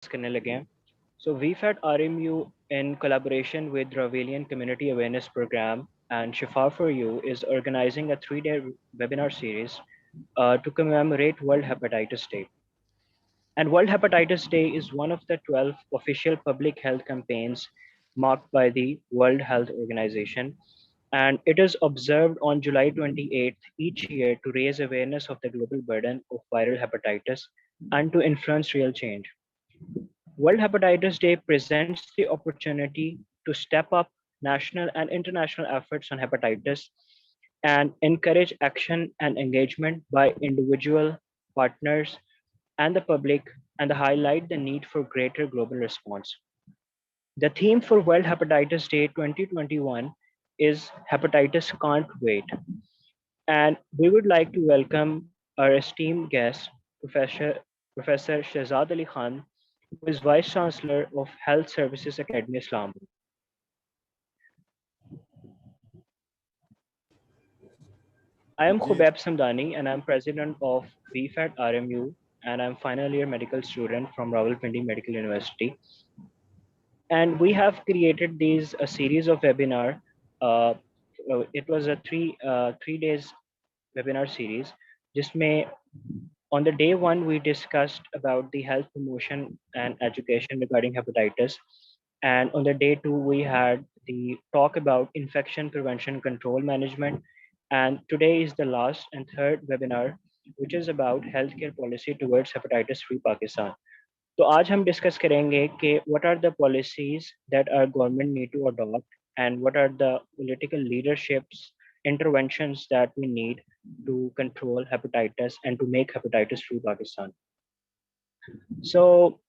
करने लगे हैं. So we've at RMU in collaboration with Ravelian Community Awareness Program and Shifa for You is organizing a 3-day webinar series to commemorate World Hepatitis Day. And World Hepatitis Day is one of the 12 official public health campaigns marked by the World Health Organization. And it is observed on July 28th each year to raise awareness of the global burden of viral hepatitis and to influence real change. World Hepatitis Day presents the opportunity to step up national and international efforts on hepatitis and encourage action and engagement by individual partners and the public and highlight the need for greater global response. The theme for World Hepatitis Day 2021 is Hepatitis Can't Wait. And we would like to welcome our esteemed guest, Professor Shahzad Ali Khan, who is Vice Chancellor of Health Services Academy Islamabad. I am ji Khubeb Samdani and I'm president of BFAT RMU and I'm final year medical student from Rawalpindi Medical University. And we have created these a series of webinar. Uh, it was a 3 days webinar series. Just on the day one, we discussed about the health promotion and education regarding hepatitis. And on the day two, we had the talk about infection prevention control management. And today is the last and third webinar, which is about healthcare policy towards hepatitis free Pakistan. तो आज हम discuss करेंगे कि what are the policies that our government need to adopt and what are the political leaderships interventions that we need to control hepatitis and to make hepatitis free Pakistan. So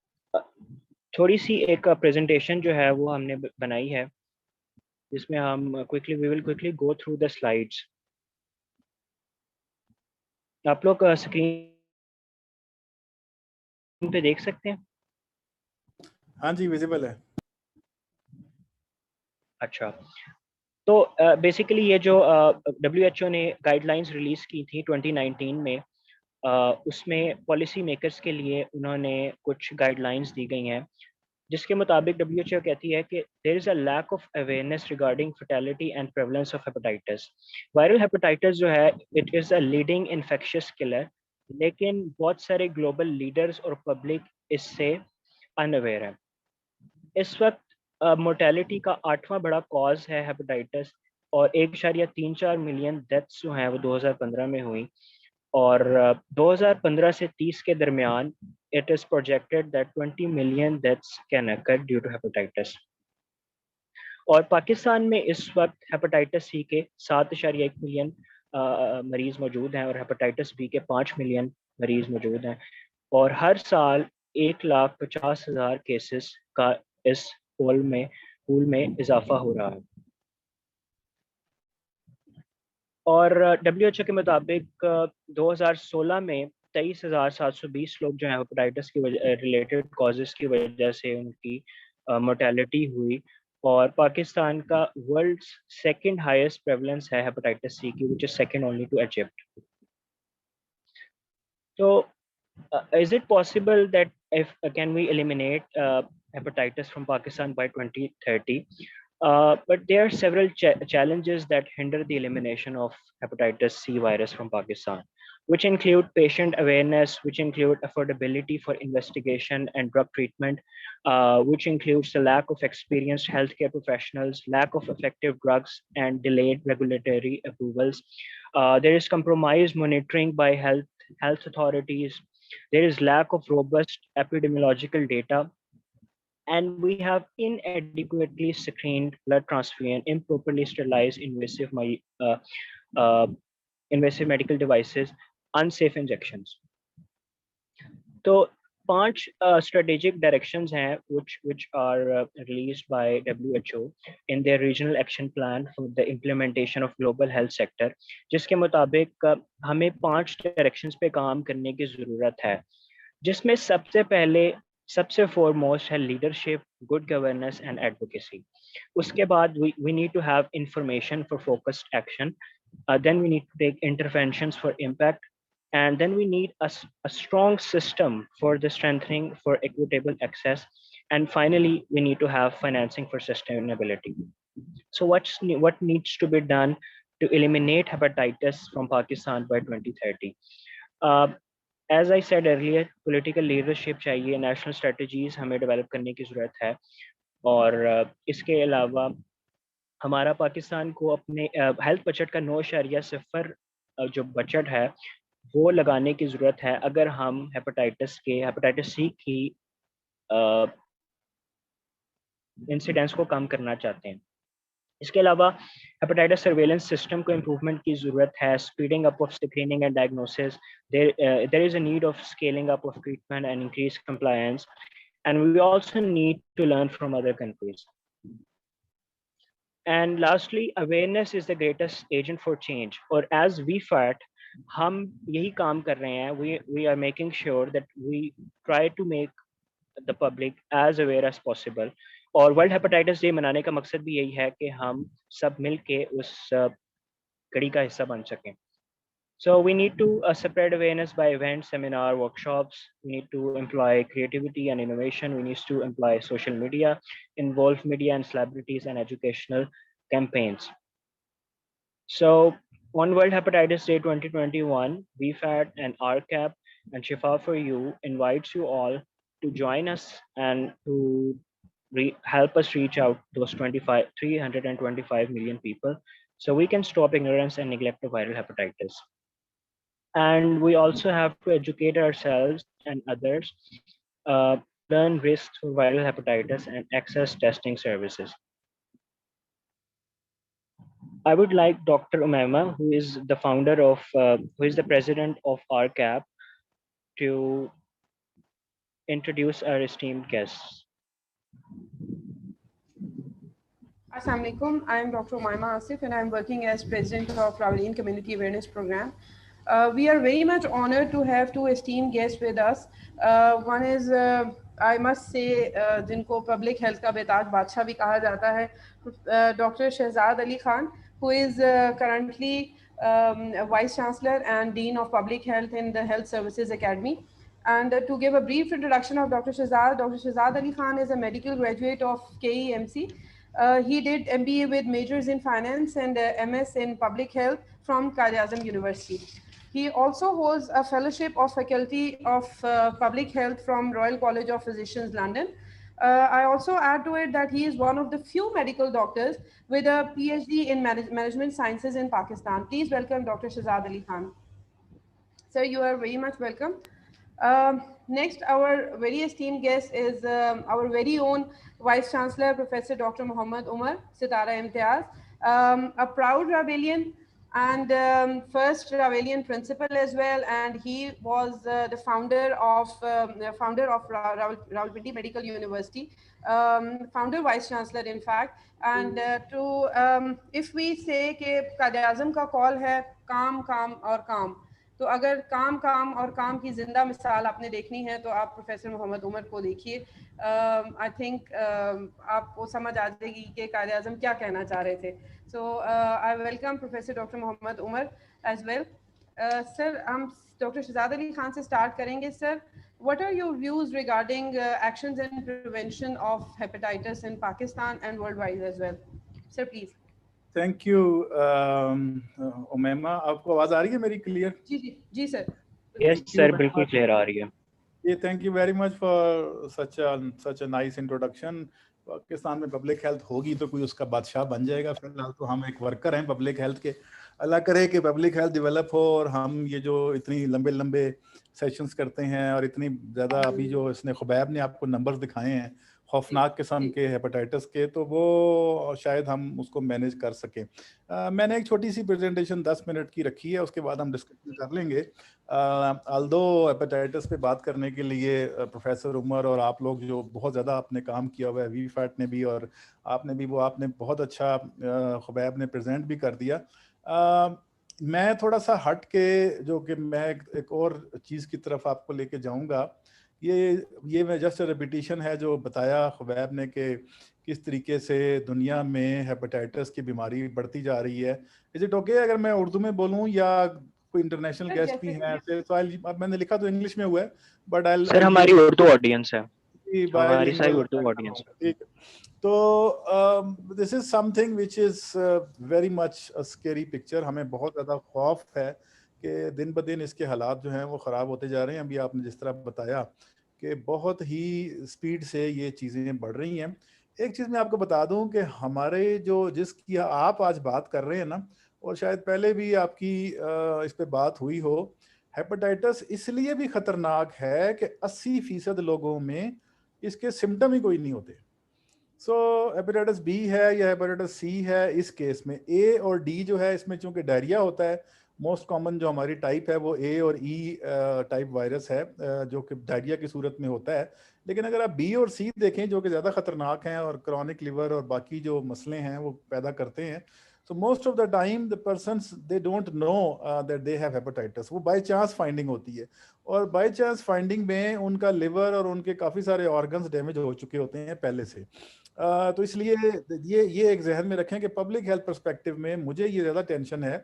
थोड़ी सी एक presentation जो है वो हमने बनाई है जिसमें हम quickly we will quickly go through the slides. आप लोग स्क्रीन पे देख सकते हैं. हाँ जी विजिबल है. अच्छा, तो बेसिकली ये जो WHO ने गाइडलाइंस रिलीज की थी 2019 में, उसमें पॉलिसी मेकर्स के लिए उन्होंने कुछ गाइडलाइंस दी गई हैं जिसके मुताबिक WHO कहती है कि there is a lack of awareness regarding fertility and prevalence of hepatitis. Viral hepatitis जो है it is a leading infectious killer, लेकिन बहुत सारे ग्लोबल लीडर्स और पब्लिक इससे अनअवेयर है. इस वक्त मोर्टेलिटी का 8वां बड़ा कॉज है हेपेटाइटिस और 1.34 मिलियन डेथ्स जो हैं वो 2015 में हुई और 2015 से 30 के दरमियान it is projected that 20 million deaths can occur due to hepatitis. और पाकिस्तान में इस वक्त हेपेटाइटिस सी के 7.1 मिलियन मरीज मौजूद हैं और हेपेटाइटिस बी के 5 मिलियन मरीज मौजूद हैं और हर साल 1,50,000 केसेस का इस पूल में इजाफा हो रहा है. और WHO के मुताबिक 2016 में 23,720 लोग जो हैं हेपेटाइटिस की रिलेटेड कॉजेज़ की वजह से उनकी मोर्टेलिटी हुई और पाकिस्तान का वर्ल्ड्स सेकंड हाईएस्ट प्रेवलेंस है हेपेटाइटिस सी की, which is second only to Egypt. So, is it possible that if can we eliminate hepatitis from Pakistan by 2030? But there are several challenges that hinder the elimination of hepatitis C virus from Pakistan, which include patient awareness, which include affordability for investigation and drug treatment, which includes the lack of experienced healthcare professionals, lack of effective drugs, and delayed regulatory approvals. There is compromised monitoring by health authorities. There is lack of robust epidemiological data, and we have inadequately screened blood transfusion, improperly sterilized uh, invasive medical devices, unsafe injections. तो 5 strategic directions हैं which are released by WHO in their regional action plan for the implementation of global health sector, जिसके मुताबिक हमें 5 directions पे काम करने की ज़रूरत है, जिसमें सबसे foremost है leadership, good governance and advocacy. उसके बाद we need to have information for focused action. Then we need to take interventions for impact. And then we need a strong system for the strengthening for equitable access. And finally, we need to have financing for sustainability. So what needs to be done to eliminate hepatitis from Pakistan by 2030? uh, as I said earlier, political leadership चाहिए, national strategies हमें develop करने की ज़रूरत है। और इसके अलावा हमारा पाकिस्तान को अपने हेल्थ बजट का 9.0 जो बजट है वो लगाने की ज़रूरत है, अगर हम हेपेटाइटिस सी की इंसिडेंस को कम करना चाहते हैं। इसके अलावा हेपेटाइटिस सर्वेलेंस सिस्टम को इम्प्रूवमेंट की ज़रूरत है, speeding up of screening and diagnosis, there is a need of scaling up of treatment and increase compliance, and we also need to learn from other countries. And lastly, awareness is the greatest agent for change. और as VFAT, हम यही काम कर रहे हैं. We are making sure that we try to make the public as aware as possible. और world hepatitis day मनाने का मकसद भी यही है कि हम सब मिल के उस कड़ी का हिस्सा बन सकें. So we need to spread awareness by events, seminar, workshops. We need to employ creativity and innovation. We need to employ social media, involve media and celebrities and educational campaigns. So on World Hepatitis Day 2021, VFAT and RCAP and Shifa for You invites you all to join us and to help us reach out those 325 million people so we can stop ignorance and neglect of viral hepatitis. And we also have to educate ourselves and others, learn risks for viral hepatitis and access testing services. I would like Dr. Umaima, who is the president of RCAP, to introduce our esteemed guests. Assalamu alaikum. I am Dr. Umaima Asif and I am working as president of Ravelian Community Awareness Program. We are very much honored to have two esteemed guests with us. One is, I must say, जिनको public health का बेताज बादशाह भी कहा जाता है, Dr. Shehzad Ali Khan, who is currently Vice Chancellor and Dean of Public Health in the Health Services Academy. And to give a brief introduction of Dr. Shehzad Ali Khan is a medical graduate of KEMC. He did MBA with majors in finance and MS in public health from Quaid-e-Azam University. He also holds a fellowship of Faculty of Public Health from Royal College of Physicians, London. I also add to it that he is one of the few medical doctors with a PhD in management sciences in Pakistan. Please welcome Dr. Shehzad Ali Khan. Sir, you are very much welcome. Next, our very esteemed guest is our very own Vice Chancellor, Professor Dr. Muhammad Umar Sitara Imtiaz, a proud Ravelian and first Ravelian principal as well, and he was the founder of Rawalpindi Medical University, founder Vice Chancellor in fact. And if we say कि Quaid-e-Azam का call है काम काम और काम, तो अगर काम काम और काम की जिंदा मिसाल आपने देखनी है तो आप प्रोफेसर मोहम्मद उमर को देखिए. आई थिंक आपको समझ आ जाएगी कि Quaid-e-Azam क्या कहना चाह रहे थे. So I welcome professor doctor Mohammad Umar as well. Sir, हम डॉक्टर शहजाद अली खान से स्टार्ट करेंगे. Sir, what are your views regarding actions and prevention of hepatitis in Pakistan and worldwide as well? Sir, please. Thank you Umaima. आपको आवाज आ रही है मेरी clear? जी सर. यस सर, बिल्कुल क्लियर आ रही है. ये thank you very much for such a nice introduction. Pakistan में पब्लिक हेल्थ होगी तो कोई उसका बादशाह बन जाएगा. फिलहाल तो हम एक वर्कर हैं पब्लिक हेल्थ के. अल्लाह करे कि पब्लिक हेल्थ डेवलप हो और हम ये जो इतनी लंबे लंबे सेशंस करते हैं और इतनी ज़्यादा अभी जो इसने खुबैब ने आपको नंबर्स दिखाए हैं खौफनाक किस्म के हेपेटाइटिस के, तो वो शायद हम उसको मैनेज कर सकें. मैंने एक छोटी सी प्रेजेंटेशन 10 मिनट की रखी है, उसके बाद हम डिस्कशन कर लेंगे. आल्दो हेपेटाइटिस पे बात करने के लिए प्रोफेसर उमर और आप लोग जो बहुत ज़्यादा आपने काम किया हुआ है, वीफैट ने भी और आपने भी, वो आपने बहुत अच्छा खुबैब ने प्रेजेंट भी कर दिया. मैं थोड़ा सा हट के जो कि मैं एक और चीज़ की तरफ आपको लेके जाऊंगा. ये मैं जस्ट रिपीटिशन है जो बताया खुबैब ने कि किस तरीके से दुनिया में हेपेटाइटिस की बीमारी बढ़ती जा रही है. इज इट ओके अगर मैं उर्दू में बोलूं या कोई इंटरनेशनल सर, गेस्ट भी जैसे हैं कि ऐसे, तो अब मैंने लिखा तो इंग्लिश में हुआ है, बट सर हमारी उर्दू ऑडियंस है, हमारी सारी bilingual उर्दू ऑडियंस है। ठीक। तो this is something which is very much a scary picture. हमें बहुत ज़्यादा खौफ है कि दिन ब दिन इसके हालात जो हैं वो ख़राब होते जा रहे हैं। अभी आपने जिस तरह बताया कि बहुत ही स्पीड से ये चीज़ें बढ़ रही हैं। एक चीज़ मैं आपको बता दूं कि हमारे जो जिसकी आप आज बात कर रहे हैं ना, और शायद पहले भी आपकी इस पे बात हुई हो, हेपेटाइटिस इसलिए भी खतरनाक है कि 80% लोगों में इसके सिम्टम ही कोई नहीं होते। सो हेपेटाइटिस बी है या हेपेटाइटिस सी है, इस केस में ए और डी जो है, इसमें चूंकि डायरिया होता है, मोस्ट कॉमन जो हमारी टाइप है वो ए और ई टाइप वायरस है, जो कि डायरिया की सूरत में होता है। लेकिन अगर आप बी और सी देखें जो कि ज़्यादा खतरनाक हैं और क्रॉनिक लिवर और बाकी जो मसले हैं वो पैदा करते हैं, so most of the time the persons they don't know that they have hepatitis, वो बाय चांस फाइंडिंग होती है, और बाय चांस फाइंडिंग में उनका लिवर और उनके काफ़ी सारे ऑर्गन्स डैमेज हो चुके होते हैं पहले से। तो इसलिए ये एक जहन में रखें कि पब्लिक हेल्थ पर्सपेक्टिव में मुझे ये ज़्यादा टेंशन है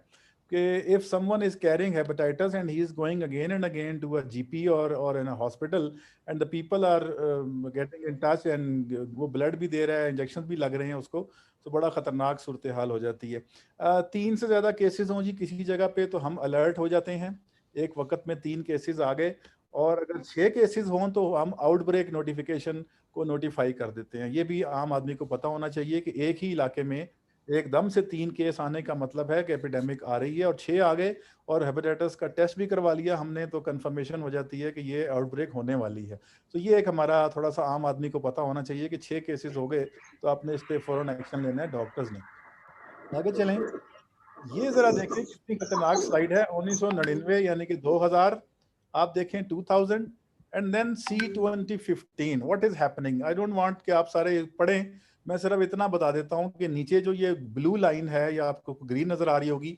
कि if someone is carrying hepatitis and he is going again and again to a GP और in a hospital, and the people are getting in touch and वो ब्लड भी दे रहा है, इंजेक्शन भी लग रहे हैं उसको, तो बड़ा ख़तरनाक सूरत हाल हो जाती है। 3 से ज़्यादा केसेस हों जी किसी जगह पे तो हम अलर्ट हो जाते हैं, एक वक्त में 3 केसेस आ गए, और अगर 6 केसेस हों तो हम आउटब्रेक नोटिफिकेशन को नोटिफाई कर देते हैं। ये भी आम आदमी को पता होना चाहिए कि एक ही इलाके में एकदम से 3 केस आने का मतलब है कि एपिडेमिक आ रही है, और 6 आ गए और हेपेटाइटिस का टेस्ट भी करवा लिया हमने, तो कंफर्मेशन हो जाती है कि ये आउटब्रेक होने वाली है। तो ये एक हमारा थोड़ा सा आम आदमी को पता होना चाहिए कि 6 केसेस हो गए तो आपने इस पर फौरन एक्शन लेना है डॉक्टर्स ने। आगे चलें, ये जरा देखें कितनी खतरनाक स्लाइड है। 1999 यानी कि 2000, आप देखें 2000 and then C2015, what is happening. I don't want कि आप सारे पढ़ें, मैं सिर्फ इतना बता देता हूं कि नीचे जो ये ब्लू लाइन है या आपको ग्रीन नजर आ रही होगी,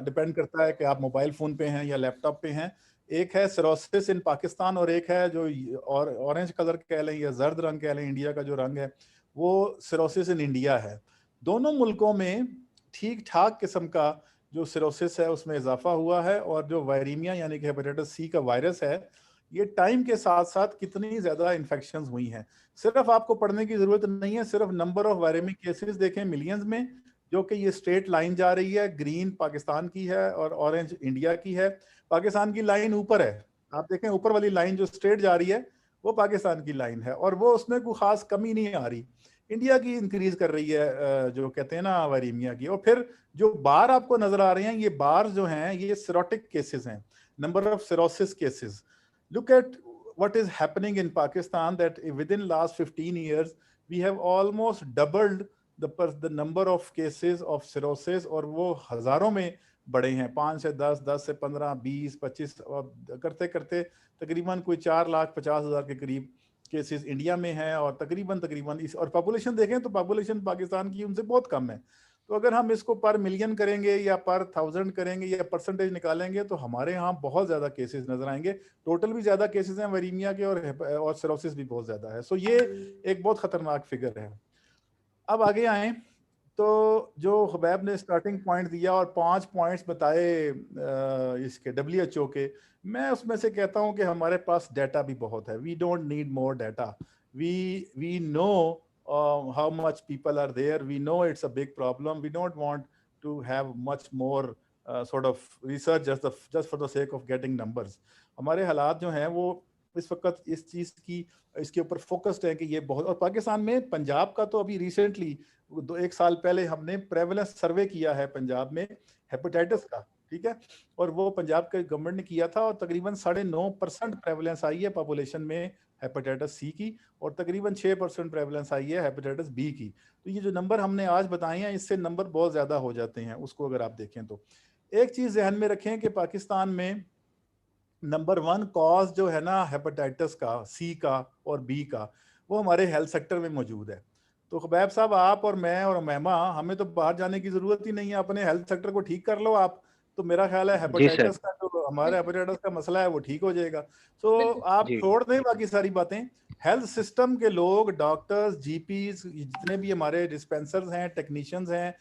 डिपेंड करता है कि आप मोबाइल फोन पे हैं या लैपटॉप पे हैं। एक है सिरोसिस इन पाकिस्तान और एक है जो और ऑरेंज कलर कह लें या जर्द रंग कह लें, इंडिया का जो रंग है वो सिरोसिस इन इंडिया है। दोनों मुल्कों में ठीक ठाक किस्म का जो सिरोसिस है उसमें इजाफा हुआ है, और जो वायरीमिया यानी कि हेपेटाइटिस सी का वायरस है, ये टाइम के साथ साथ कितनी ज्यादा इन्फेक्शन हुई हैं सिर्फ आपको पढ़ने की जरूरत नहीं है। सिर्फ नंबर ऑफ वायरेमिक केसेस देखें मिलियंस में, जो कि ये स्ट्रेट लाइन जा रही है, ग्रीन पाकिस्तान की है और ऑरेंज इंडिया की है। पाकिस्तान की लाइन ऊपर है, आप देखें ऊपर वाली लाइन जो स्ट्रेट जा रही है वो पाकिस्तान की लाइन है, और वो उसमें कोई खास कमी नहीं आ रही। इंडिया की इंक्रीज कर रही है जो कहते हैं ना वायरीमिया की। और फिर जो बार आपको नजर आ रहे हैं, ये बार जो हैं ये सिरोटिक केसेस हैं, number of cirrhosis cases. Look at what is happening in Pakistan, that within last 15 years we have almost doubled the number of cases of cirrhosis, और वो हजारों में बढ़े हैं, 5 से 10, 10 से 15, 20, 25 करते करते तकरीबन कोई 4,50,000 के करीब केसेस इंडिया में हैं, और तकरीबन इस, और पॉपुलेशन देखें तो पॉपुलेशन पाकिस्तान की उनसे बहुत कम है। तो अगर हम इसको पर मिलियन करेंगे या पर 1000 करेंगे या परसेंटेज निकालेंगे तो हमारे यहाँ बहुत ज्यादा केसेस नजर आएंगे। टोटल भी ज्यादा केसेस हैं वायरीमिया के, और सिरोसिस भी बहुत ज्यादा है। सो ये एक बहुत खतरनाक फिगर है। अब आगे आए तो जो हुबैब ने स्टार्टिंग पॉइंट दिया और 5 पॉइंट्स बताए इसके WHO के, मैं उसमें से कहता हूं कि हमारे पास डाटा भी बहुत है। We don't need more data. We know how much people are there. We know it's a big problem. We don't want to have much more sort of research just for the sake of getting numbers. हमारे हालात जो हैं वो इस वक्त इस चीज की इसके ऊपर फोकस्ड है कि ये बहुत, और पाकिस्तान में पंजाब का तो अभी रिसेंटली 1 साल पहले हमने प्रेवलेंस सर्वे किया है पंजाब में हेपेटाइटिस का, ठीक है, और वो पंजाब के गवर्नमेंट ने किया था, और तकरीबन 9.5% प्रेवलेंस आई है पॉपुलेशन में हेपेटाइटिस सी की, और तकरीबन 6% प्रेवलेंस आई है हेपेटाइटिस बी की। तो ये जो नंबर हमने आज बताए हैं इससे नंबर बहुत ज्यादा हो जाते हैं उसको अगर आप देखें तो। एक चीज ध्यान में रखें कि पाकिस्तान में नंबर 1 कॉज जो है ना हेपेटाइटिस का, सी का और बी का, वो हमारे हेल्थ सेक्टर में मौजूद है। तो खुबैब साहब, आप और मैं और मैमा, हमें तो बाहर जाने की जरूरत ही नहीं है, अपने हेल्थ सेक्टर को ठीक कर लो आप, तो मेरा ख्याल है जी सर। हेपेटाइटिस का जो हमारे हेपेटाइटिस का मसला है वो ठीक हो जाएगा। सो आप जी छोड़ दें बाकी सारी बातें। हेल्थ सिस्टम के लोग, डॉक्टर्स, जीपीज, जितने भी हमारे डिस्पेंसर्स हैं, टेक्नीशियंस हैं,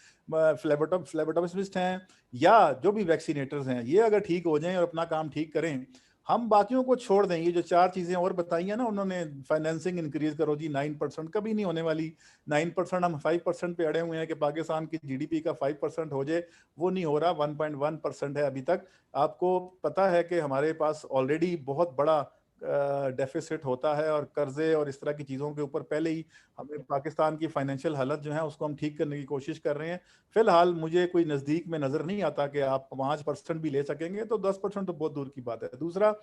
फ्लेबोटोमिस्ट हैं, या जो भी वैक्सीनेटर्स हैं, ये अगर ठीक हो जाएं और अपना काम ठीक करें, हम बाकियों को छोड़ दें। ये जो 4 चीजें और बताई है ना उन्होंने, फाइनेंसिंग इंक्रीज करो जी, 9% कभी नहीं होने वाली। 9% हम 5% पे अड़े हुए हैं कि पाकिस्तान की जीडीपी का 5% हो जाए, वो नहीं हो रहा। 1.1% है अभी तक। आपको पता है कि हमारे पास ऑलरेडी बहुत बड़ा डेफिसिट होता है, और कर्जे और इस तरह की चीज़ों के ऊपर पहले ही हमें पाकिस्तान की फाइनेंशियल हालत जो है उसको हम ठीक करने की कोशिश कर रहे हैं। फिलहाल मुझे कोई नज़दीक में नज़र नहीं आता कि आप 5% भी ले सकेंगे, तो 10% तो बहुत दूर की बात है। दूसरा,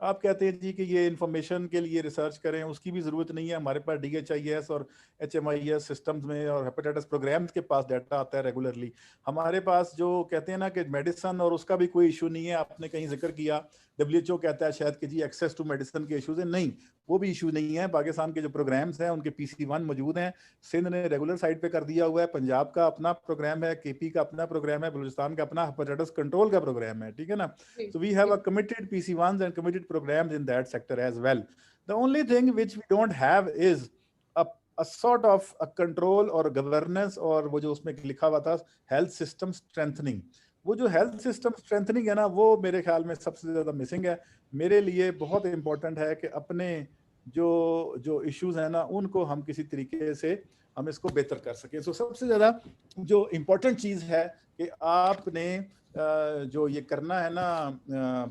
आप कहते हैं जी कि ये इंफॉर्मेशन के लिए रिसर्च करें, उसकी भी ज़रूरत नहीं है। हमारे पास DHIS और HMIS सिस्टम्स में और हेपेटाइटिस प्रोग्राम्स के पास डाटा आता है रेगुलरली। हमारे पास जो कहते हैं ना कि मेडिसिन और उसका भी कोई इशू नहीं है, आपने कहीं जिक्र किया WHO कहता है शायद कि जी एक्सेस टू मेडिसिन के इश्यूज हैं, नहीं, वो भी इशू नहीं है। पाकिस्तान के जो प्रोग्राम्स हैं उनके PC1 मौजूद हैं। सिंध ने रेगुलर साइट पे कर दिया हुआ है, पंजाब का अपना प्रोग्राम है, KP का अपना प्रोग्राम है, बलूचिस्तान का अपना हेपेटाइटिस कंट्रोल का प्रोग्राम है, ठीक है ना। So we have a committed PC1s and committed programs in that sector as well. The only thing which we don't have is a sort of a control or governance, और वो जो उसमें लिखा हुआ था हेल्थ सिस्टम स्ट्रेंथनिंग, वो जो health system strengthening है ना, वो मेरे ख्याल में सबसे ज्यादा मिसिंग है। मेरे लिए बहुत इंपॉर्टेंट है कि अपने जो जो इश्यूज है ना उनको हम किसी तरीके से हम इसको बेहतर कर सकें। सो सबसे ज्यादा जो इम्पोर्टेंट चीज है कि आपने जो ये करना है ना,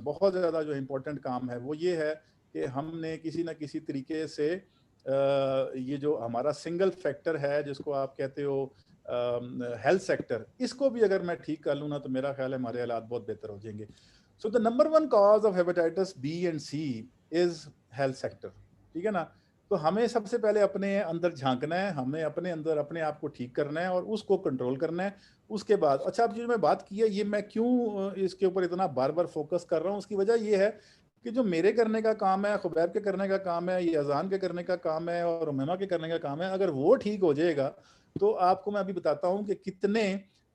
बहुत ज़्यादा जो इम्पोर्टेंट काम है वो ये है कि हमने किसी ना किसी तरीके से ये जो हमारा सिंगल फैक्टर है जिसको आप कहते हो हेल्थ सेक्टर, इसको भी अगर मैं ठीक कर लूँ ना तो मेरा ख्याल है हमारे हालात बहुत बेहतर हो जाएंगे। So the number 1 cause of hepatitis B and C is health sector, ठीक है ना। तो हमें सबसे पहले अपने अंदर झांकना है, हमें अपने अंदर अपने आप को ठीक करना है और उसको कंट्रोल करना है। उसके बाद अच्छा, अब जो मैं बात की है, ये मैं क्यों इसके ऊपर इतना बार बार फोकस कर रहा हूँ, उसकी वजह ये है कि जो मेरे करने का काम है, खुबैब के करने का काम है, ये अजान के करने का काम है और उमैमा के करने का काम है, अगर वो ठीक हो जाएगा तो आपको मैं अभी बताता हूँ कि कितने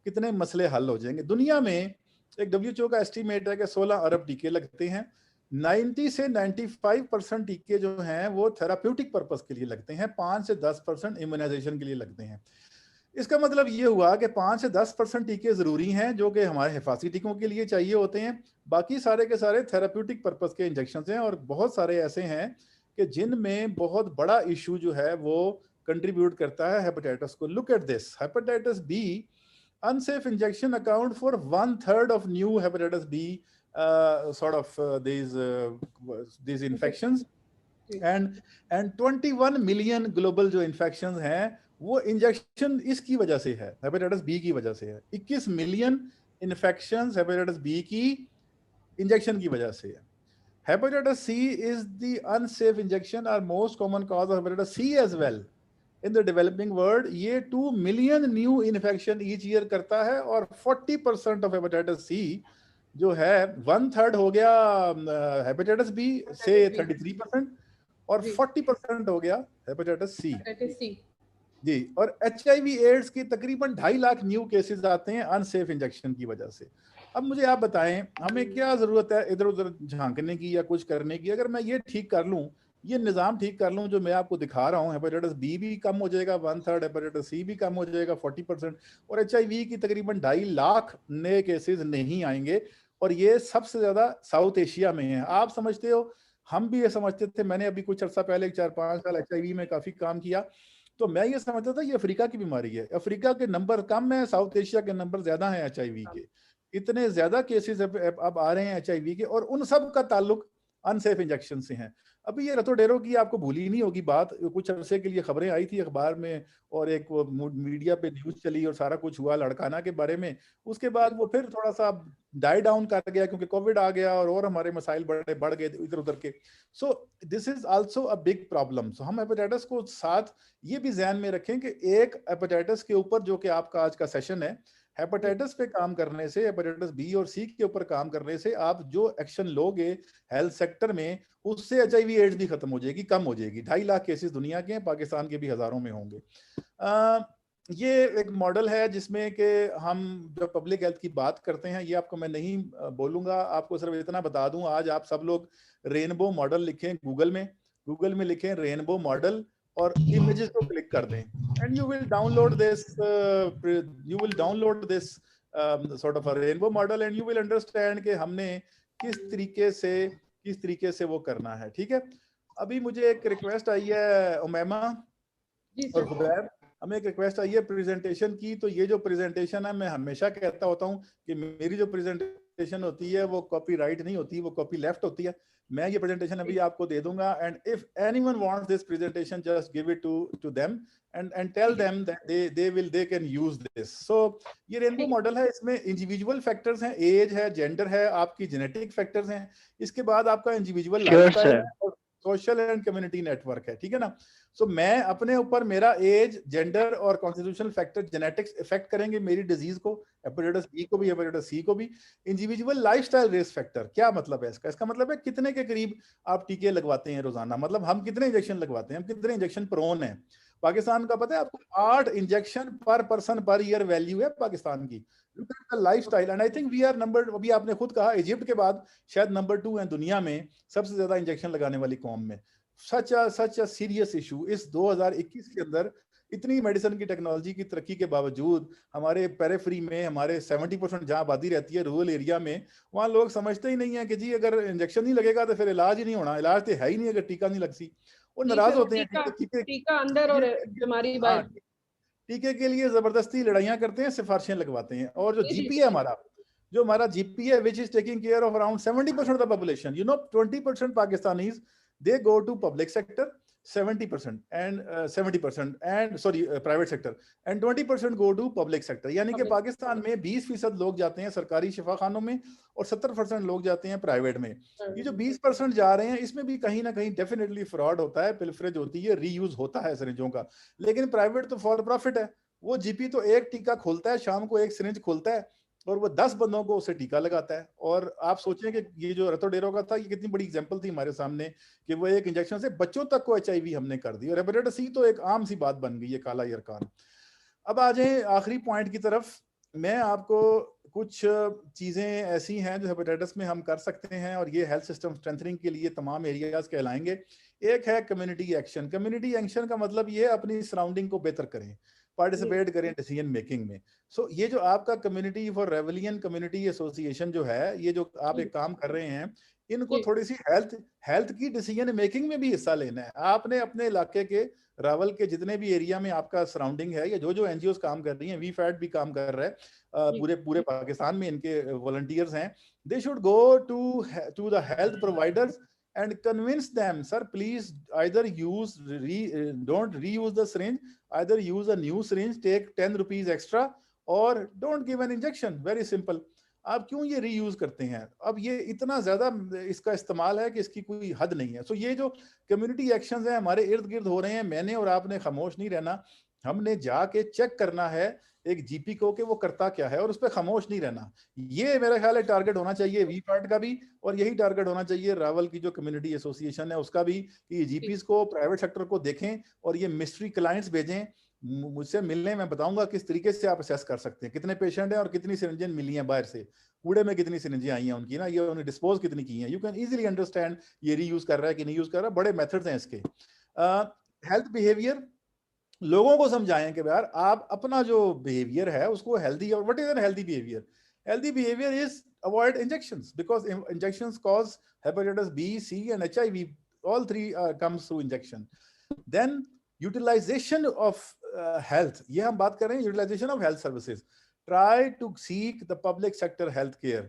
कितने मसले हल हो जाएंगे। दुनिया में एक WHO का एस्टीमेट है कि 16 अरब टीके लगते हैं। 90 से 95% टीके जो हैं वो थेराप्यूटिक पर्पस के लिए लगते हैं, 5 से 10% इम्यूनाइजेशन के लिए लगते हैं। इसका मतलब ये हुआ कि 5 से 10% टीके जरूरी हैं जो कि हमारे हिफाजती टीकों के लिए चाहिए होते हैं, बाकी सारे के सारे थेराप्यूटिक पर्पस के इंजेक्शन हैं। और बहुत सारे ऐसे हैं कि जिनमें बहुत बड़ा इशू जो है वो कंट्रीब्यूट करता है हेपेटाइटिस को। Look at this, hepatitis B unsafe injection account for 1/3 of new hepatitis B these infections, and 21 million global जो इन्फेक्शन हैं वो इंजेक्शन इसकी वजह से है, हेपेटाइटिस B की वजह से है। 21 मिलियन इन्फेक्शंस हेपेटाइटिस B की इंजेक्शन की वजह से है। Hepatitis C is the unsafe injection or most common cause of hepatitis C as well in the developing world। ये 2 million new infection each year करता है और 40% ऑफ हेपेटाइटिस C जो है 1/3 हो गया हेपेटाइटिस B से 33%, और 40% हो गया हेपेटाइटिस C जी। और HIV एड्स की तकरीबन 2.5 लाख न्यू केसेस आते हैं अनसेफ इंजेक्शन की वजह से। अब मुझे आप बताएं हमें क्या जरूरत है इधर उधर झांकने की या कुछ करने की? अगर मैं ये ठीक कर लूं, ये निज़ाम ठीक कर लूं जो मैं आपको दिखा रहा हूं, हेपेटाइटिस B भी कम हो जाएगा 1/3, हेपेटाइटिस C भी कम हो जाएगा 40%, और HIV की तकरीबन 2.5 लाख नए केसेस नहीं आएंगे। और ये सबसे ज्यादा साउथ एशिया में है। आप समझते हो, हम भी ये समझते थे, मैंने अभी कुछ अर्सा पहले 4-5 साल HIV में काफी काम किया, तो मैं ये समझता था ये अफ्रीका की बीमारी है। अफ्रीका के नंबर कम है, साउथ एशिया के नंबर ज्यादा हैं HIV के। इतने ज्यादा केसेस अब आ रहे हैं HIV के, और उन सब का ताल्लुक अनसेफ इंजेक्शन से हैं। अभी ये रतो डेरो की आपको भूली नहीं होगी बात, कुछ अरसे के लिए खबरें आई थी अखबार में और एक मीडिया पे न्यूज चली और सारा कुछ हुआ लड़काना के बारे में। उसके बाद वो फिर थोड़ा सा डाई डाउन कर गया क्योंकि कोविड आ गया और हमारे मसाइल बढ़ गए इधर उधर के। So this is also a big problem. So हम हेपेटाइटिस को साथ ये भी ध्यान में रखें कि एक हेपेटाइटिस के ऊपर, जो कि आपका आज का सेशन है, हेपेटाइटिस पे काम करने से, हेपेटाइटिस B और C के ऊपर काम करने से आप जो एक्शन लोगे हेल्थ सेक्टर में, उससे HIV एड्स भी खत्म हो जाएगी, कम हो जाएगी। 2.5 लाख केसेस दुनिया के हैं, पाकिस्तान के भी हजारों में होंगे। ये एक मॉडल है जिसमें कि हम जब पब्लिक हेल्थ की बात करते हैं, ये आपको मैं नहीं बोलूंगा, आपको सिर्फ इतना बता दूं, आज आप सब लोग रेनबो मॉडल लिखें गूगल में लिखें रेनबो मॉडल और इमेजेस को क्लिक कर दें and you will download this sort of a rainbow model and you will understand कि हमने किस तरीके से वो करना है। ठीक है, अभी मुझे एक रिक्वेस्ट आई है उमैमा और खुबैब, हमें एक रिक्वेस्ट आई है प्रेजेंटेशन की। तो ये जो प्रेजेंटेशन है, मैं हमेशा कहता होता हूँ कि मेरी जो प्रेजेंटेशन होती है वो कॉपीराइट नहीं होती, वो कॉपी लेफ्ट होती है। मैं ये प्रेजेंटेशन अभी आपको दे दूंगा and if anyone wants this presentation just give it to them and tell them that they can use this. So ये रेनबो मॉडल है, इसमें इंडिविजुअल फैक्टर्स हैं, एज है, जेंडर है, आपकी जेनेटिक फैक्टर्स हैं, इसके बाद आपका इंडिविजुअल लाइफस्टाइल है और सोशल एंड कम्युनिटी नेटवर्क है। ठीक है ना। सो मैं अपने ऊपर मेरा एज, जेंडर और कॉन्स्टिट्यूशनल फैक्टर, जेनेटिक्स इफेक्ट करेंगे मेरी डिजीज को, हेपेटाइटिस बी को भी, हेपेटाइटिस सी को भी। इंडिविजुअल लाइफस्टाइल रिस्क फैक्टर, क्या मतलब है इसका? इसका मतलब है कितने के करीब आप टीके लगवाते हैं रोजाना, मतलब हम कितने इंजेक्शन लगवाते हैं, हम कितने इंजेक्शन प्रोन है। पाकिस्तान का पता है आपको 8 इंजेक्शन पर पर्सन पर ईयर वैल्यू है पाकिस्तान की। Look at the lifestyle and I think we are number, अभी आपने खुद कहा इजिप्ट के बाद शायद नंबर 2 है दुनिया में सबसे ज्यादा इंजेक्शन लगाने वाली कौम में। सच अ सीरियस इशू इस 2021 के अंदर। इतनी मेडिसिन की टेक्नोलॉजी की तरक्की के बावजूद हमारे पेरिफेरी में, हमारे 70% जहां आबादी रहती है रूरल एरिया में, वहां लोग समझते ही नहीं है कि जी अगर इंजेक्शन नहीं लगेगा तो फिर इलाज ही नहीं होना, इलाज तो है ही नहीं अगर टीका नहीं लगती। वो नाराज होते हैं टीका अंदर और बीमारी बाहर। टीके के लिए जबरदस्ती लड़ाइयां करते हैं, सिफारिशें लगवाते हैं। और जो जीपी है हमारा, जो हमारा जीपी है which is taking care of around 70% of the population, 20% Pakistanis they go to public sector, 70% and 70% and sorry private sector and 20% go to public sector। यानी कि पाकिस्तान में 20% लोग जाते हैं सरकारी शिफाखानों में और 70% लोग जाते हैं प्राइवेट में। ये जो 20% जा रहे हैं इसमें भी कहीं ना कहीं डेफिनेटली फ्रॉड होता है, पिलफरेज होती है, रीयूज होता है सिरिंजों का। लेकिन प्राइवेट तो फॉर प्रॉफिट है, वो जीपी तो एक टीका खोलता है, शाम को एक सिरिंज खोलता है और वो 10 बंदों को उसे टीका लगाता है। और आप सोचें कि ये जो रतो डेरो का था, ये कितनी बड़ी एग्जांपल थी हमारे सामने कि वो एक इंजेक्शन से बच्चों तक को एचआईवी हमने कर दी और हेपेटाइटिस सी तो एक आम सी बात बन गई है, काला यरकान। अब आ जाए आखिरी पॉइंट की तरफ। मैं आपको कुछ चीजें ऐसी हैं जो हेपेटाइटिस में हम कर सकते हैं और ये हेल्थ सिस्टम स्ट्रेंथनिंग के लिए तमाम एरियाज कहलाएंगे। एक है कम्युनिटी एक्शन। कम्युनिटी एक्शन का मतलब ये अपनी सराउंडिंग को बेहतर करें, पार्टिसिपेट करें डिसीजन मेकिंग में। सो ये जो आपका कम्युनिटी फॉर रेवलियन कम्युनिटी एसोसिएशन जो है, ये जो आप एक काम कर रहे हैं, इनको थोड़ी सी हेल्थ की डिसीजन मेकिंग में भी हिस्सा लेना है। आपने अपने इलाके के, रावल के जितने भी एरिया में आपका सराउंडिंग है, या जो एनजीओ काम कर रही हैं, वीफैट भी काम कर रहा है, पूरे पाकिस्तान में इनके वॉलंटियर्स हैं, they should go to the health providers and convince them, sir, please either don't reuse the syringe, either use a new syringe, take 10 rupees extra, or don't give an injection. Very simple. आप क्यों ये reuse करते हैं? अब ये इतना ज्यादा इसका इस्तेमाल है कि इसकी कोई हद नहीं है। सो ये जो कम्युनिटी एक्शंस हैं हमारे इर्द गिर्द हो रहे हैं, मैंने और आपने खामोश नहीं रहना, हमने जाके चेक करना है एक जीपी को कि वो करता क्या है और उस पर खामोश नहीं रहना। ये मेरा ख्याल है टारगेट होना चाहिए वीफैट का भी, और यही टारगेट होना चाहिए रावल की जो कम्युनिटी एसोसिएशन है उसका भी, कि जीपीज को, प्राइवेट सेक्टर को देखें और ये मिस्ट्री क्लाइंट्स भेजें मुझसे मिलने। मैं बताऊंगा किस तरीके से आप असेस कर सकते हैं कितने पेशेंट हैं और कितनी सिरिंजें मिली हैं बाहर से, कूड़े में कितनी सिरिंजें आई हैं उनकी ना, ये उन्हें डिस्पोज कितनी की हैं। यू कैन इजीली अंडरस्टैंड ये रीयूज कर रहा है कि नहीं यूज कर रहा। बड़े मेथड्स हैं इसके। हेल्थ बिहेवियर, लोगों को समझाएं कि यार आप अपना जो बिहेवियर है उसको हेल्दी, और what is an healthy behaviour? Healthy behaviour is avoid injections because injections cause hepatitis B, C and HIV, all three comes through injection. Then utilization of health, ये हम बात कर रहे हैं utilization of health services. Try to seek the public sector health care.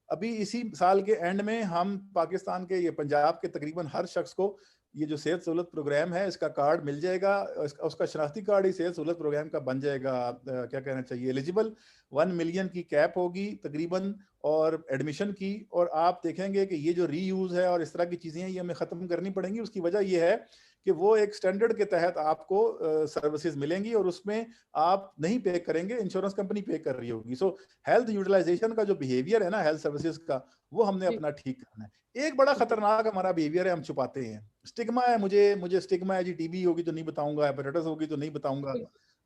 अभी इसी साल के एंड में हम पाकिस्तान के, ये पंजाब के तकरीबन हर शख्स को ये जो सेहत सहूलत प्रोग्राम है इसका कार्ड मिल जाएगा, उसका शनाख्ती कार्ड ही सेहत सहूलत प्रोग्राम का बन जाएगा, क्या कहना चाहिए, एलिजिबल। 1 मिलियन की कैप होगी तकरीबन और एडमिशन की। और आप देखेंगे कि ये जो रीयूज है और इस तरह की चीजें हैं ये हमें खत्म करनी पड़ेंगी। उसकी वजह ये है कि वो एक स्टैंडर्ड के तहत आपको सर्विसेज मिलेंगी और उसमें आप नहीं पे करेंगे, इंश्योरेंस कंपनी पे कर रही होगी। सो हेल्थ यूटिलाइजेशन का जो बिहेवियर है ना हेल्थ सर्विसेज का, वो हमने अपना ठीक करना है। एक बड़ा खतरनाक हमारा बिहेवियर है, हम छुपाते हैं। स्टिग्मा है, मुझे स्टिग्मा है जी, टीबी होगी तो नहीं बताऊंगा, हेपेटाइटिस होगी तो नहीं बताऊंगा,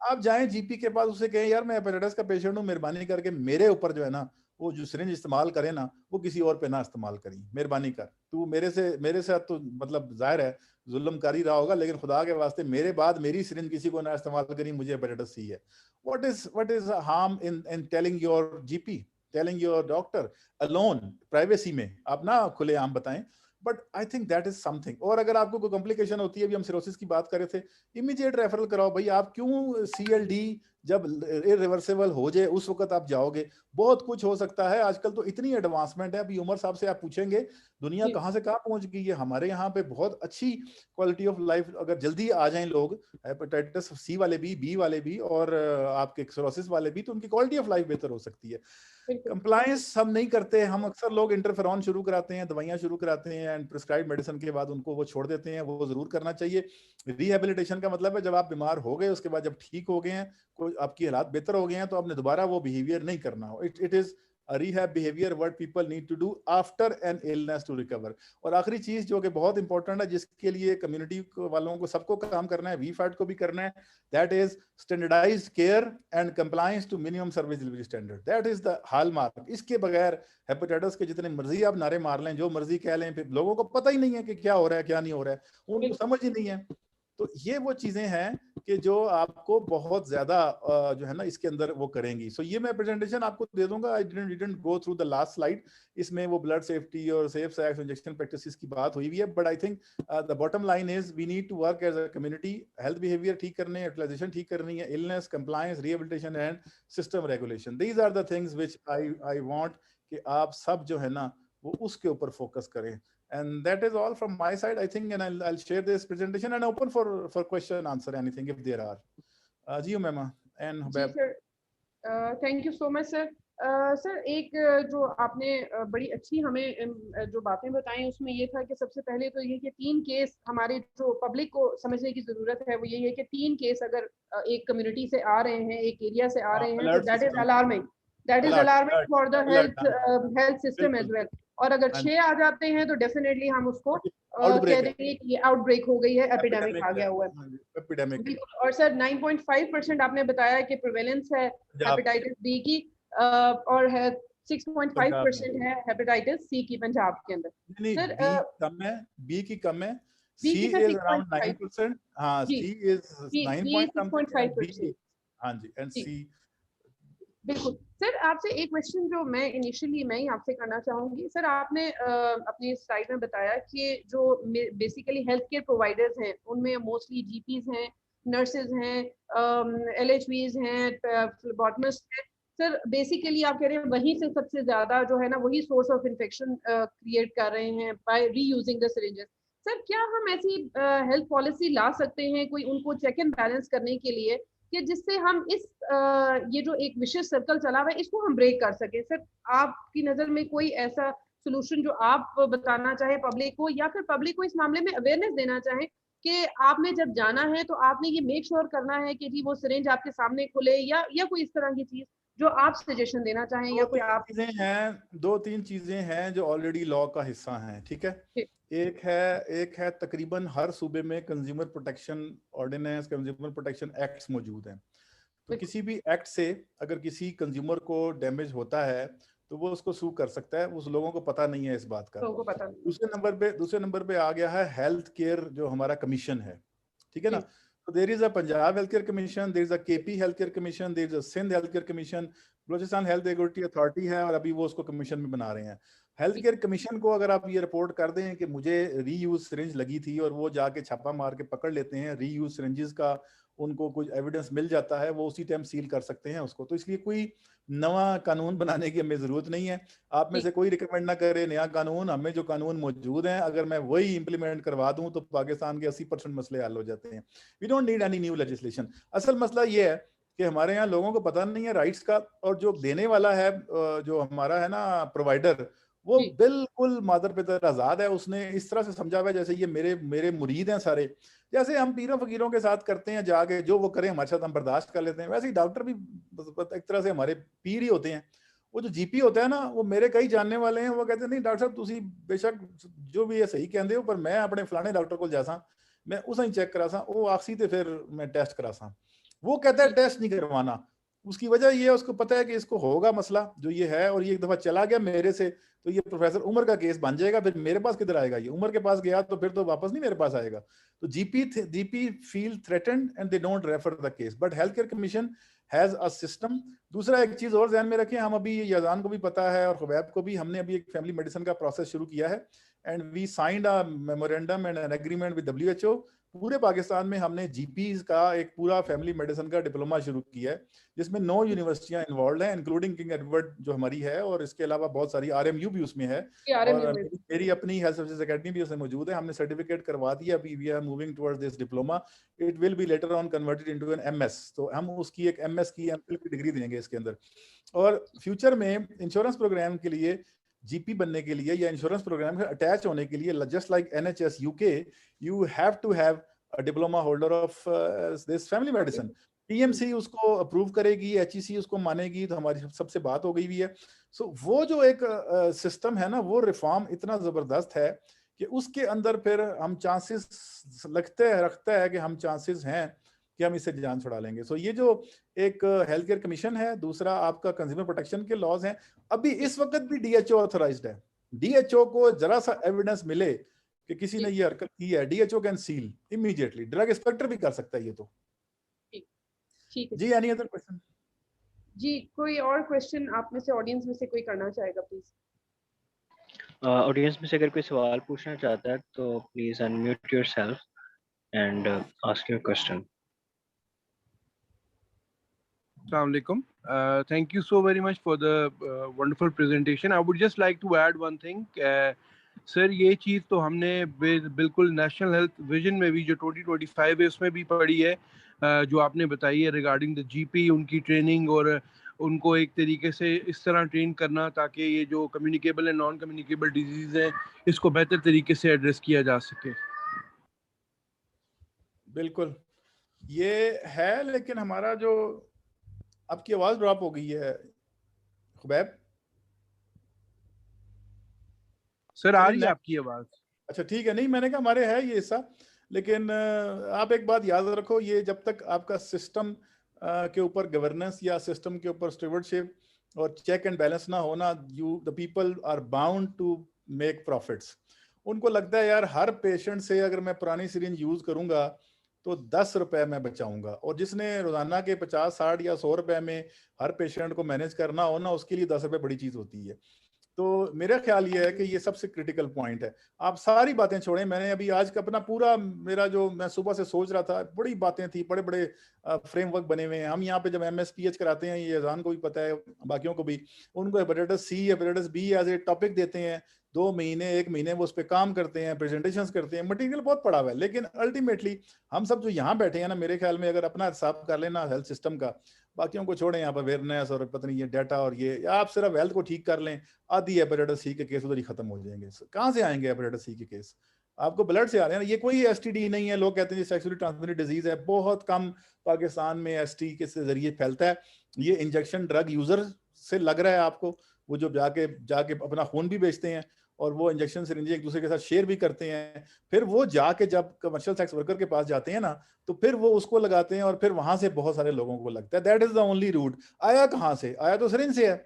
आप जाएं जीपी के पास, उससे कहें यार मैं हेपेटाइटिस का पेशेंट हूँ, मेहरबानी करके मेरे ऊपर जो है ना वो जो सिरिंज इस्तेमाल करे ना वो किसी और पे ना इस्तेमाल करी, मेहरबानी कर, तू मेरे साथ तो मतलब जाहिर है जुल्म कर ही रहा होगा, लेकिन खुदा के वास्ते मेरे बाद मेरी सिरिंज किसी को ना इस्तेमाल करी, मुझे हेपेटाइटिस सी है। What is harm in telling your GP, telling your doctor alone, privacy में आप ना खुलेआम बताएं, but I think that is something. और अगर आपको कोई कॉम्प्लिकेशन होती है, अभी हम सिरोसिस की बात कर रहे थे, इमीडिएट रेफरल कराओ भाई, आप क्यों CLD जब इरिवर्सिबल हो जाए उस वक्त आप जाओगे, बहुत कुछ हो सकता है। आजकल तो इतनी एडवांसमेंट है, अभी उमर साहब से आप पूछेंगे दुनिया जी कहाँ से कहाँ पहुंच गई है, हमारे यहाँ पे बहुत अच्छी क्वालिटी ऑफ लाइफ, अगर जल्दी आ जाएं लोग हेपेटाइटिस C वाले भी, B वाले भी और आपके सिरोसिस वाले भी, तो उनकी क्वालिटी ऑफ लाइफ बेहतर हो सकती है। बिल्कुल कंप्लायंस हम नहीं करते, हम अक्सर लोग इंटरफेरॉन शुरू कराते हैं, दवाइयां शुरू कराते हैं एंड प्रिस्क्राइब मेडिसिन के बाद उनको वो छोड़ देते हैं, वो जरूर करना चाहिए। रिहेबिलिटेशन का मतलब है जब आप बीमार हो गए उसके बाद जब ठीक हो गए हैं, कोई आपकी हालात बेहतर हो गए हैं, तो आपने दोबारा वो बिहेवियर नहीं करना हो। It is rehab behavior what people need to do after an illness to recover। और आखिरी चीज जो कि बहुत इंपॉर्टेंट है, जिसके लिए कम्युनिटी वालों को सबको काम करना है, VFAT को भी करना है, that is standardised care and compliance to minimum service delivery standard, that is the hallmark. इसके बगैर हेपेटाइटिस के जितने मर्जी आप नारे मार लें, जो मर्जी कह लें, फिर लोगों को पता ही नहीं है कि क्या हो रहा है क्या नहीं हो रहा है, उनको समझ ही नहीं है। तो ये वो चीजें हैं कि जो आपको बहुत ज्यादा जो है ना इसके अंदर वो करेंगी। सो ये मैं प्रेजेंटेशन आपको दे दूंगा, I didn't go through the last slide, इसमें वो ब्लड सेफ्टी और सेफ सेक्स इंजेक्शन प्रैक्टिसेस की बात हुई हुई है, but I think the bottom line is we need to work as a community, health behaviour ठीक करने, यूटिलाइजेशन ठीक करनी है, illness compliance rehabilitation and system regulation, these are the things which I want कि आप सब जो है ना वो उसके ऊपर फोकस करें। And that is all from my side, I think, and I'll share this presentation and open for question answer anything if there are. जी मैम and जी Hubab. Sir, thank you so much sir. Sir एक जो आपने बड़ी अच्छी हमें जो बातें बताई उसमें ये था कि सबसे पहले तो ये कि 3 केस हमारे जो पब्लिक को समझने की जरूरत है वो यही है कि 3 केस अगर एक कम्युनिटी से आ रहे हैं, एक एरिया से आ रहे हैं, तो that is alarming, for the health system as well. और अगर 6 आ जाते हैं तो डेफिनेटली हम उसको कह देंगे कि ये आउटब्रेक हो गई है, एपिडेमिक आ गया हुआ है। एपिडेमिक। और सर 9.5% आपने बताया कि प्रिवेलेंस है हेपेटाइटिस बी की, और है 6.5% है हेपेटाइटिस सी की पंजाब के अंदर। नहीं, सर बी कम है, बी की कम है, बी सी की सर इज अराउंड 9%, हाँ जी, C is 9 B point something and 6.5%। B, हाँ जी, and जी C। बिल्कुल सर, आपसे एक क्वेश्चन जो मैं इनिशियली मैं ही आपसे करना चाहूंगी सर, आपने अपनी स्लाइड में बताया कि जो बेसिकली हेल्थ केयर प्रोवाइडर्स हैं उनमें मोस्टली जीपीज हैं, नर्सेज हैं, LHVs हैं, फ्लेबोटमिस्ट हैं। सर बेसिकली आप कह रहे हैं वहीं से सबसे ज्यादा जो है ना वही सोर्स ऑफ इन्फेक्शन क्रिएट कर रहे हैं by reusing the syringes. Sir क्या हम ऐसी हेल्थ पॉलिसी ला सकते हैं कोई उनको चेक एंड बैलेंस करने के लिए कि जिससे हम इस ये जो एक विशेष सर्कल चला हुआ है इसको हम ब्रेक कर सकें? सर आपकी नजर में कोई ऐसा सोल्यूशन जो आप बताना चाहे पब्लिक को, या फिर पब्लिक को इस मामले में अवेयरनेस देना चाहें कि आपने जब जाना है तो आपने ये मेक श्योर करना है कि जी वो सिरिंज आपके सामने खुले, या कोई इस तरह की चीज जो आप सजेशन देना चाहें, या कोई आप। दो तीन चीजें हैं जो ऑलरेडी लॉ का हिस्सा हैं, ठीक है। एक है तकरीबन हर सूबे में consumer protection ordinance, consumer protection acts मौजूद हैं। तो किसी भी एक्ट से अगर किसी कंज्यूमर को डैमेज होता है तो वो उसको सू कर सकता है, उस लोगों को पता नहीं है इस बात का। दूसरे नंबर पे आ गया है हेल्थ केयर जो हमारा कमीशन है, ठीक है ना। तो there is a Punjab health care commission, there is a KP health care commission, there is a Sindh health care commission, Balochistan health regulatory authority है और अभी वो उसको कमीशन में बना रहे हैं। हेल्थ केयर कमीशन को अगर आप ये रिपोर्ट कर दें कि मुझे रीयूज सिरिंज लगी थी और वो जाके छापा मार के पकड़ लेते हैं, रीयूज सिरिंजेस का उनको कुछ एविडेंस मिल जाता है, वो उसी टाइम सील कर सकते हैं उसको। तो इसलिए कोई नवा कानून बनाने की हमें जरूरत नहीं है। आप में से कोई रिकमेंड ना करे नया कानून, हमें जो कानून मौजूद हैं अगर मैं वही इंप्लीमेंट करवा दूं तो पाकिस्तान के 80% मसले हल हो जाते हैं। We don't need any new legislation. असल मसला ये है कि हमारे यहाँ लोगों को पता नहीं है राइट्स का, और जो देने वाला है जो हमारा है ना प्रोवाइडर, वो बिल्कुल मादर पितर आजाद है। उसने इस तरह से समझा हुआ है जैसे ये मेरे मुरीद हैं सारे, जैसे हम पीरों फकीरों के साथ करते हैं, जाके जो वो करें हमारे साथ हम बर्दाश्त कर लेते हैं, वैसे ही डॉक्टर भी एक तरह से हमारे पीर ही होते हैं। वो जो GP होता है ना, वो मेरे कई जानने वाले हैं, वो कहते हैं नहीं डॉक्टर साहब तुसी बेशक जो भी है सही कहते हो, पर मैं अपने फलाने डॉक्टर को जासा, मैं उस ही चेक करा सा, वो आखसी ते फिर मैं टेस्ट करा सा। वो कहता है टेस्ट नहीं करवाना। उसकी वजह ये है, उसको पता है कि इसको होगा मसला जो ये है, और ये एक दफा चला गया मेरे से तो ये प्रोफेसर उमर का केस बन जाएगा, फिर मेरे पास किधर आएगा, ये उमर के पास गया तो फिर तो वापस नहीं मेरे पास आएगा। तो GP feel threatened and they don't refer the case, but health care commission has a system. दूसरा एक चीज और ध्यान में रखें, हम अभी यजान को भी पता है और खुबैब को भी, हमने अभी एक फैमिली मेडिसिन का प्रोसेस शुरू किया है and we signed a memorandum and an agreement with WHO। पूरे पाकिस्तान में हमने जीपीज का एक पूरा फैमिली मेडिसिन का डिप्लोमा शुरू किया है, जिसमें 9 यूनिवर्सिटियां इन्वॉल्व हैं, इंक्लूडिंग किंग एडवर्ड जो हमारी है, और इसके अलावा बहुत सारी RMU भी उसमें है, और मेरी अपनी हेल्थ सर्विसेज एकेडमी भी उसमें मौजूद है। हमने सर्टिफिकेट करवा दिया, अभी we are moving towards this diploma. It will be later on converted into an MS, तो हम उसकी एक MS की MPhil की डिग्री देंगे इसके अंदर। और फ्यूचर में इंश्योरेंस प्रोग्राम के लिए, जीपी बनने के लिए या इंश्योरेंस प्रोग्राम में अटैच होने के लिए, just like NHS UK, you have to have a diploma holder of this family medicine. PMC उसको अप्रूव करेगी, HEC उसको मानेगी, तो हमारी सबसे बात हो गई हुई है। सो वो जो एक सिस्टम है ना, वो रिफॉर्म इतना जबरदस्त है कि उसके अंदर फिर हम चांसेस रखता है कि हम चांसेस हैं कि हम इससे जान छुड़ा लेंगे। सो ये जो एक हेल्थ केयर कमीशन है, दूसरा आपका कंज्यूमर प्रोटेक्शन के लॉज हैं, अभी इस वक्त भी DHO ऑथराइज्ड है। DHO को जरा सा एविडेंस मिले कि किसी ने ये हरकत की है, DHO can seal immediately, drug inspector भी कर सकता है ये तो। ठीक है जी, एनी अदर क्वेश्चन? जी, कोई और क्वेश्चन आप में से, ऑडियंस में से कोई करना चाहेगा प्लीज? ऑडियंस में से अगर कोई सवाल पूछना चाहता है तो please unmute yourself and ask your question. Assalamualaikum. Thank you so very much for the wonderful presentation. I would just like to add one thing. Sir ये चीज़ तो हमने बिल्कुल नेशनल हेल्थ विजन में भी जो 2025 है उसमें भी पढ़ी है, जो आपने बताई है रिगार्डिंग द GP, उनकी ट्रेनिंग और उनको एक तरीके से इस तरह ट्रेन करना ताकि ये जो communicable and non communicable disease हैं इसको बेहतर तरीके से एड्रेस किया जा सके। बिल्कुल ये है, लेकिन हमारा जो, आपकी आवाज ड्रॉप हो गई है खुबैब। सर आ रही है आपकी आवाज? अच्छा ठीक है, नहीं मैंने कहा हमारे है ये हिस्सा, लेकिन आप एक बात याद रखो, ये जब तक आपका सिस्टम के ऊपर गवर्नेंस या सिस्टम के ऊपर स्टीवर्डशिप और चेक एंड बैलेंस ना होना, the people are bound to make profits. उनको लगता है यार हर पेशेंट से अगर मैं पुरानी सिरिंज यूज करूंगा तो 10 रुपए में बचाऊंगा, और जिसने रोजाना के 50, 60 या 100 रुपए में हर पेशेंट को मैनेज करना हो ना, उसके लिए 10 रुपए बड़ी चीज होती है। तो मेरा ख्याल ये है कि ये सबसे क्रिटिकल पॉइंट है। आप सारी बातें छोड़ें, मैंने अभी आज का अपना पूरा, मेरा जो मैं सुबह से सोच रहा था, बड़ी बातें थी, बड़े बड़े फ्रेमवर्क बने हुए हैं। हम यहाँ पे जब MSPH कराते हैं, ये अजान को भी पता है, बाकियों को भी, उनको hepatitis C, hepatitis B as a topic देते हैं, 2 महीने 1 महीने वो उस पर काम करते हैं, प्रेजेंटेशंस करते हैं, मटेरियल बहुत पड़ा हुआ है। लेकिन अल्टीमेटली हम सब जो यहाँ बैठे हैं ना, मेरे ख्याल में अगर अपना हिसाब कर लेना हेल्थ सिस्टम का, बाकियों को छोड़ें, यहाँ पर अवेयरनेस और पता नहीं ये डाटा और ये, आप सिर्फ हेल्थ को ठीक कर लें, आधी हेपेटाइटिस C के केस उधर ही खत्म हो जाएंगे। कहाँ से आएंगे हेपेटाइटिस C के केस? आपको ब्लड से आ रहे हैं ना, ये कोई STD नहीं है। लोग कहते हैं सेक्सुअली ट्रांसमिटेड डिजीज है, बहुत कम पाकिस्तान में STD के जरिए फैलता है। ये इंजेक्शन ड्रग यूजर से लग रहा है आपको, वो जो जाके अपना खून भी बेचते हैं और वो इंजेक्शन सिरिंज एक दूसरे के साथ शेयर भी करते हैं, फिर वो जाके जब कमर्शियल सेक्स वर्कर के पास जाते हैं ना, तो फिर वो उसको लगाते हैं और फिर वहां से बहुत सारे लोगों को लगता है। That is the only route. आया कहाँ से? आया तो सिरिंज से है,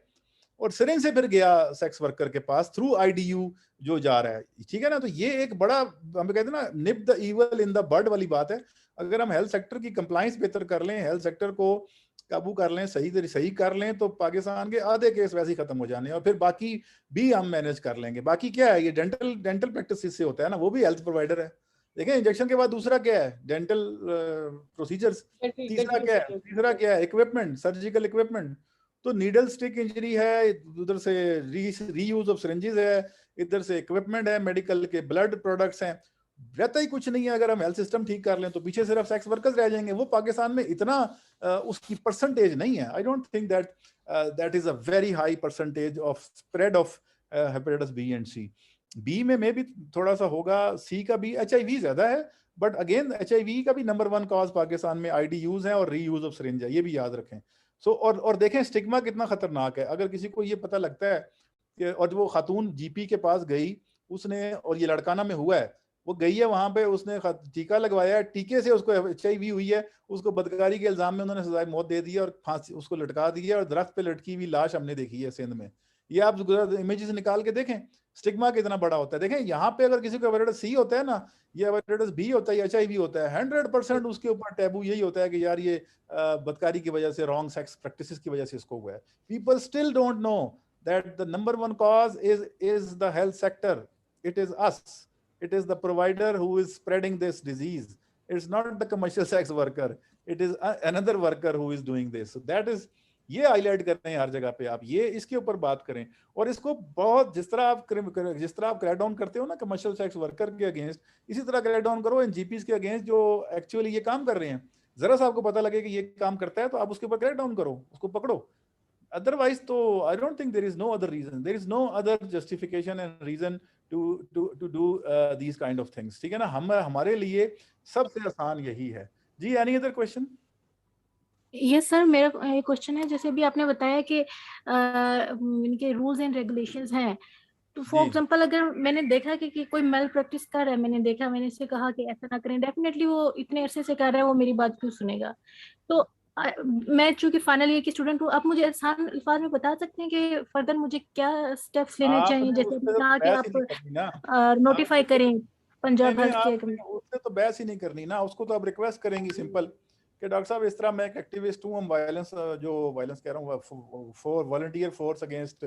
और सिरिंज से फिर गया सेक्स वर्कर के पास थ्रू IDU जो जा रहा है, ठीक है ना। तो ये एक बड़ा, हम कहते हैं ना, nip the evil in the bud वाली बात है। अगर हम हेल्थ सेक्टर की कंप्लायंस बेहतर कर लें, हेल्थ सेक्टर को काबू कर लें, सही कर लें, तो पाकिस्तान के आधे केस वैसे ही खत्म हो जाने, और फिर बाकी भी हम मैनेज कर लेंगे। बाकी क्या है, ये डेंटल प्रैक्टिस इससे होता है ना, वो भी हेल्थ प्रोवाइडर है। देखें इंजेक्शन के बाद दूसरा क्या है, डेंटल प्रोसीजर्स। तीसरा क्या है, इक्विपमेंट, सर्जिकल इक्विपमेंट। तो नीडल स्टिक इंजरी है, उधर से रीयूज ऑफ सिरिंजेस है, इधर से इक्विपमेंट है, मेडिकल के ब्लड प्रोडक्ट्स हैं, रहता ही कुछ नहीं है। अगर हम हेल्थ सिस्टम ठीक कर लें तो पीछे सिर्फ सेक्स वर्कर्स रह जाएंगे। वो पाकिस्तान में इतना उसकी परसेंटेज नहीं है। आई don't think that is a very high percentage of spread of hepatitis B and C। B में मे भी थोड़ा सा होगा, C का भी, HIV ज्यादा है, बट अगेन HIV का भी नंबर 1 कॉज पाकिस्तान में IDUs है और रीयूज ऑफ सिरिंज है, ये भी याद रखें। और देखें स्टिग्मा कितना खतरनाक है। अगर किसी को ये पता लगता है कि, और वो खातून GP के पास गई, उसने, और ये लड़काना में हुआ है, वो गई है वहां पे, उसने टीका लगवाया है, टीके से उसको HIV हुई है, उसको बदकारी के इल्जाम में उन्होंने सजाए मौत दे दी और फांसी उसको लटका दी है, और दरख्त पे लटकी हुई लाश हमने देखी है सिंध में। ये आप इमेजेस निकाल के देखें, स्टिग्मा कितना बड़ा होता है। देखें यहाँ पे अगर किसी को हेपेटाइटिस C होता है ना, या हेपेटाइटिस B होता है, या HIV होता है, 100% उसके ऊपर टैबू यही होता है कि यार ये बदकारी की वजह से, रॉन्ग सेक्स प्रैक्टिसेस की वजह से इसको हुआ है। People still don't know that the number 1 cause is the health sector, it is us, it is the provider who is spreading this disease. It's not the commercial sex worker, it is another worker who is doing this. So that is, ये highlight कर रहे हैं हर जगह पे, आप ये इसके ऊपर बात करें। और इसको बहुत, जिस तरह आप क्रैक डाउन करते हो ना कमर्शियल सेक्स वर्कर के अगेंस्ट, इसी तरह क्रैक डाउन करो इन जीपीज के अगेंस्ट जो एक्चुअली ये काम कर रहे हैं। जरा सा आपको पता लगे कि ये काम करता है तो आप उसके ऊपर क्रैक डाउन करो, उसको पकड़ो। अदरवाइज तो I don't think there is no other reason, there is no other justification and reason to do these kind of things। ठीक है ना, हमारे लिए सबसे आसान यही है जी। Any other question? Yes sir, मेरा एक क्वेश्चन है, जैसे भी आपने बताया कि इनके रूल्स एंड रेगुलेशंस हैं, तो फॉर एग्जांपल अगर मैंने देखा कि कोई मेल प्रैक्टिस कर रहा है, मैंने इससे कहा कि ऐसा ना करें, डेफिनेटली वो इतने अरसे से कर रहा है, वो मेरी बात क्यों सुनेगा। तो मैं चूंकि फाइनल ईयर की स्टूडेंट हूँ, आप मुझे आसान अल्फाज में बता सकते हैं कि फर्दर मुझे क्या स्टेप्स लेने चाहिए, जैसे कहा कि आप नोटिफाई करें पंजाब हेल्थ केयर। उससे तो बहस ही नहीं करनी ना, उसको तो आप रिक्वेस्ट करेंगी सिंपल कि डॉक्टर साहब इस तरह मैं एक एक्टिविस्ट हूँ, हम वायलेंस कह रहा हूँ for volunteer force against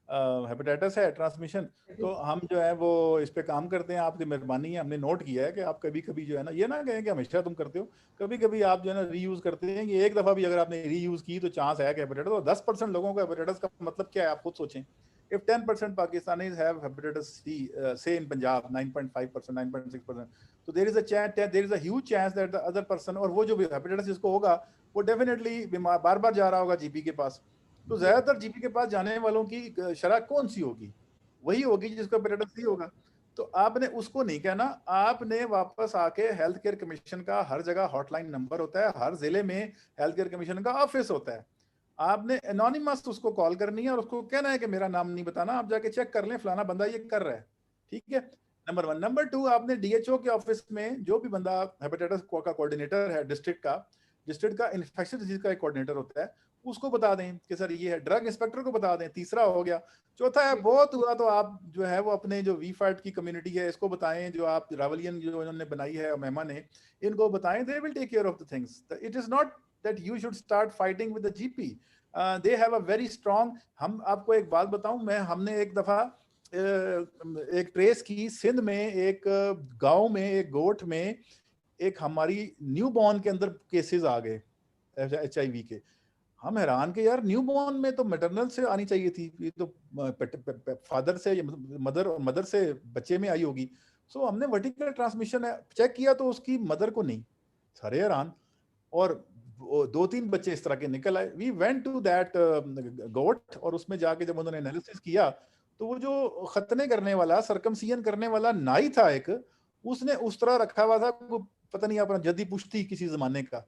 hepatitis है ट्रांसमिशन, तो हम जो है वो इस पे काम करते हैं, आपकी मेहरबानी है। हमने नोट किया है कि आप कभी कभी जो है ना, ये ना कहें कि हमेशा तुम करते हो, कभी कभी आप जो है ना रीयूज करते हैं। कि एक दफा भी अगर आपने रीयूज की तो चांस है कि हेपेटाइटिस, और 10% लोगों को हेपेटाइटिस का मतलब क्या है आप खुद सोचें। If 10% Pakistanis have hepatitis C, say in Punjab 9.5%, 9.6%, so there is a chance, there is a huge chance that the other person, और वो जो hepatitis जिसको होगा वो डेफिनेटली बार बार जा रहा होगा जीपी के पास। तो ज्यादातर जीपी के पास जाने वालों की शरह कौन सी होगी? वही होगी जिसको हेपेटाइटिस C होगा। तो आपने उसको नहीं कहना, आपने वापस आके हेल्थ केयर कमीशन का हर जगह हॉटलाइन नंबर होता है, हर जिले में हेल्थ केयर कमीशन का ऑफिस होता है, आपने एनोनिमस उसको कॉल करनी है और उसको कहना है कि मेरा नाम नहीं बताना, आप जाके चेक कर लें फलाना बंदा ये कर रहा है। ठीक है, नंबर 1। नंबर 2, आपने डीएचओ के ऑफिस में जो भी बंदा हेपेटाइटिस का कोऑर्डिनेटर है डिस्ट्रिक्ट का इन्फेक्शन डिजीज का एक कोऑर्डिनेटर होता है, उसको बता दें कि सर ये है। ड्रग इंस्पेक्टर को बता दें। तीसरा हो गया। चौथा है, बहुत हुआ तो आप जो है वो अपने जो वीफैट की कम्युनिटी है इसको बताएं, जो आप रावलियन जो इन्होंने बनाई है मेहमा ने, इनको बताएं, they will take care of the things. It is not that you should start fighting with the GP, they have a very strong. हम आपको एक बात बताऊं, हमने एक दफा एक ट्रेस की, सिंध में एक गांव में एक गोठ में एक हमारी न्यू बॉर्न के अंदर केसेस आ गए HIV के। हम हैरान के यार, न्यू बॉर्न में तो मैटरनल से आनी चाहिए थी, ये तो फादर से मदर से बच्चे में आई होगी। सो हमने वर्टिकल ट्रांसमिशन चेक किया तो उसकी मदर को नहीं, सारे हैरान। और 2-3 बच्चे इस तरह के निकल आए। वी वेंट टू दैट गोट, और उसमें जाके जब उन्होंने एनालिसिस किया तो वो जो खतने करने वाला, सर्कमसिजन करने वाला नाई था एक, उसने उस तरह रखा हुआ था, पता नहीं अपना जद्दी पुश्ती किसी जमाने का,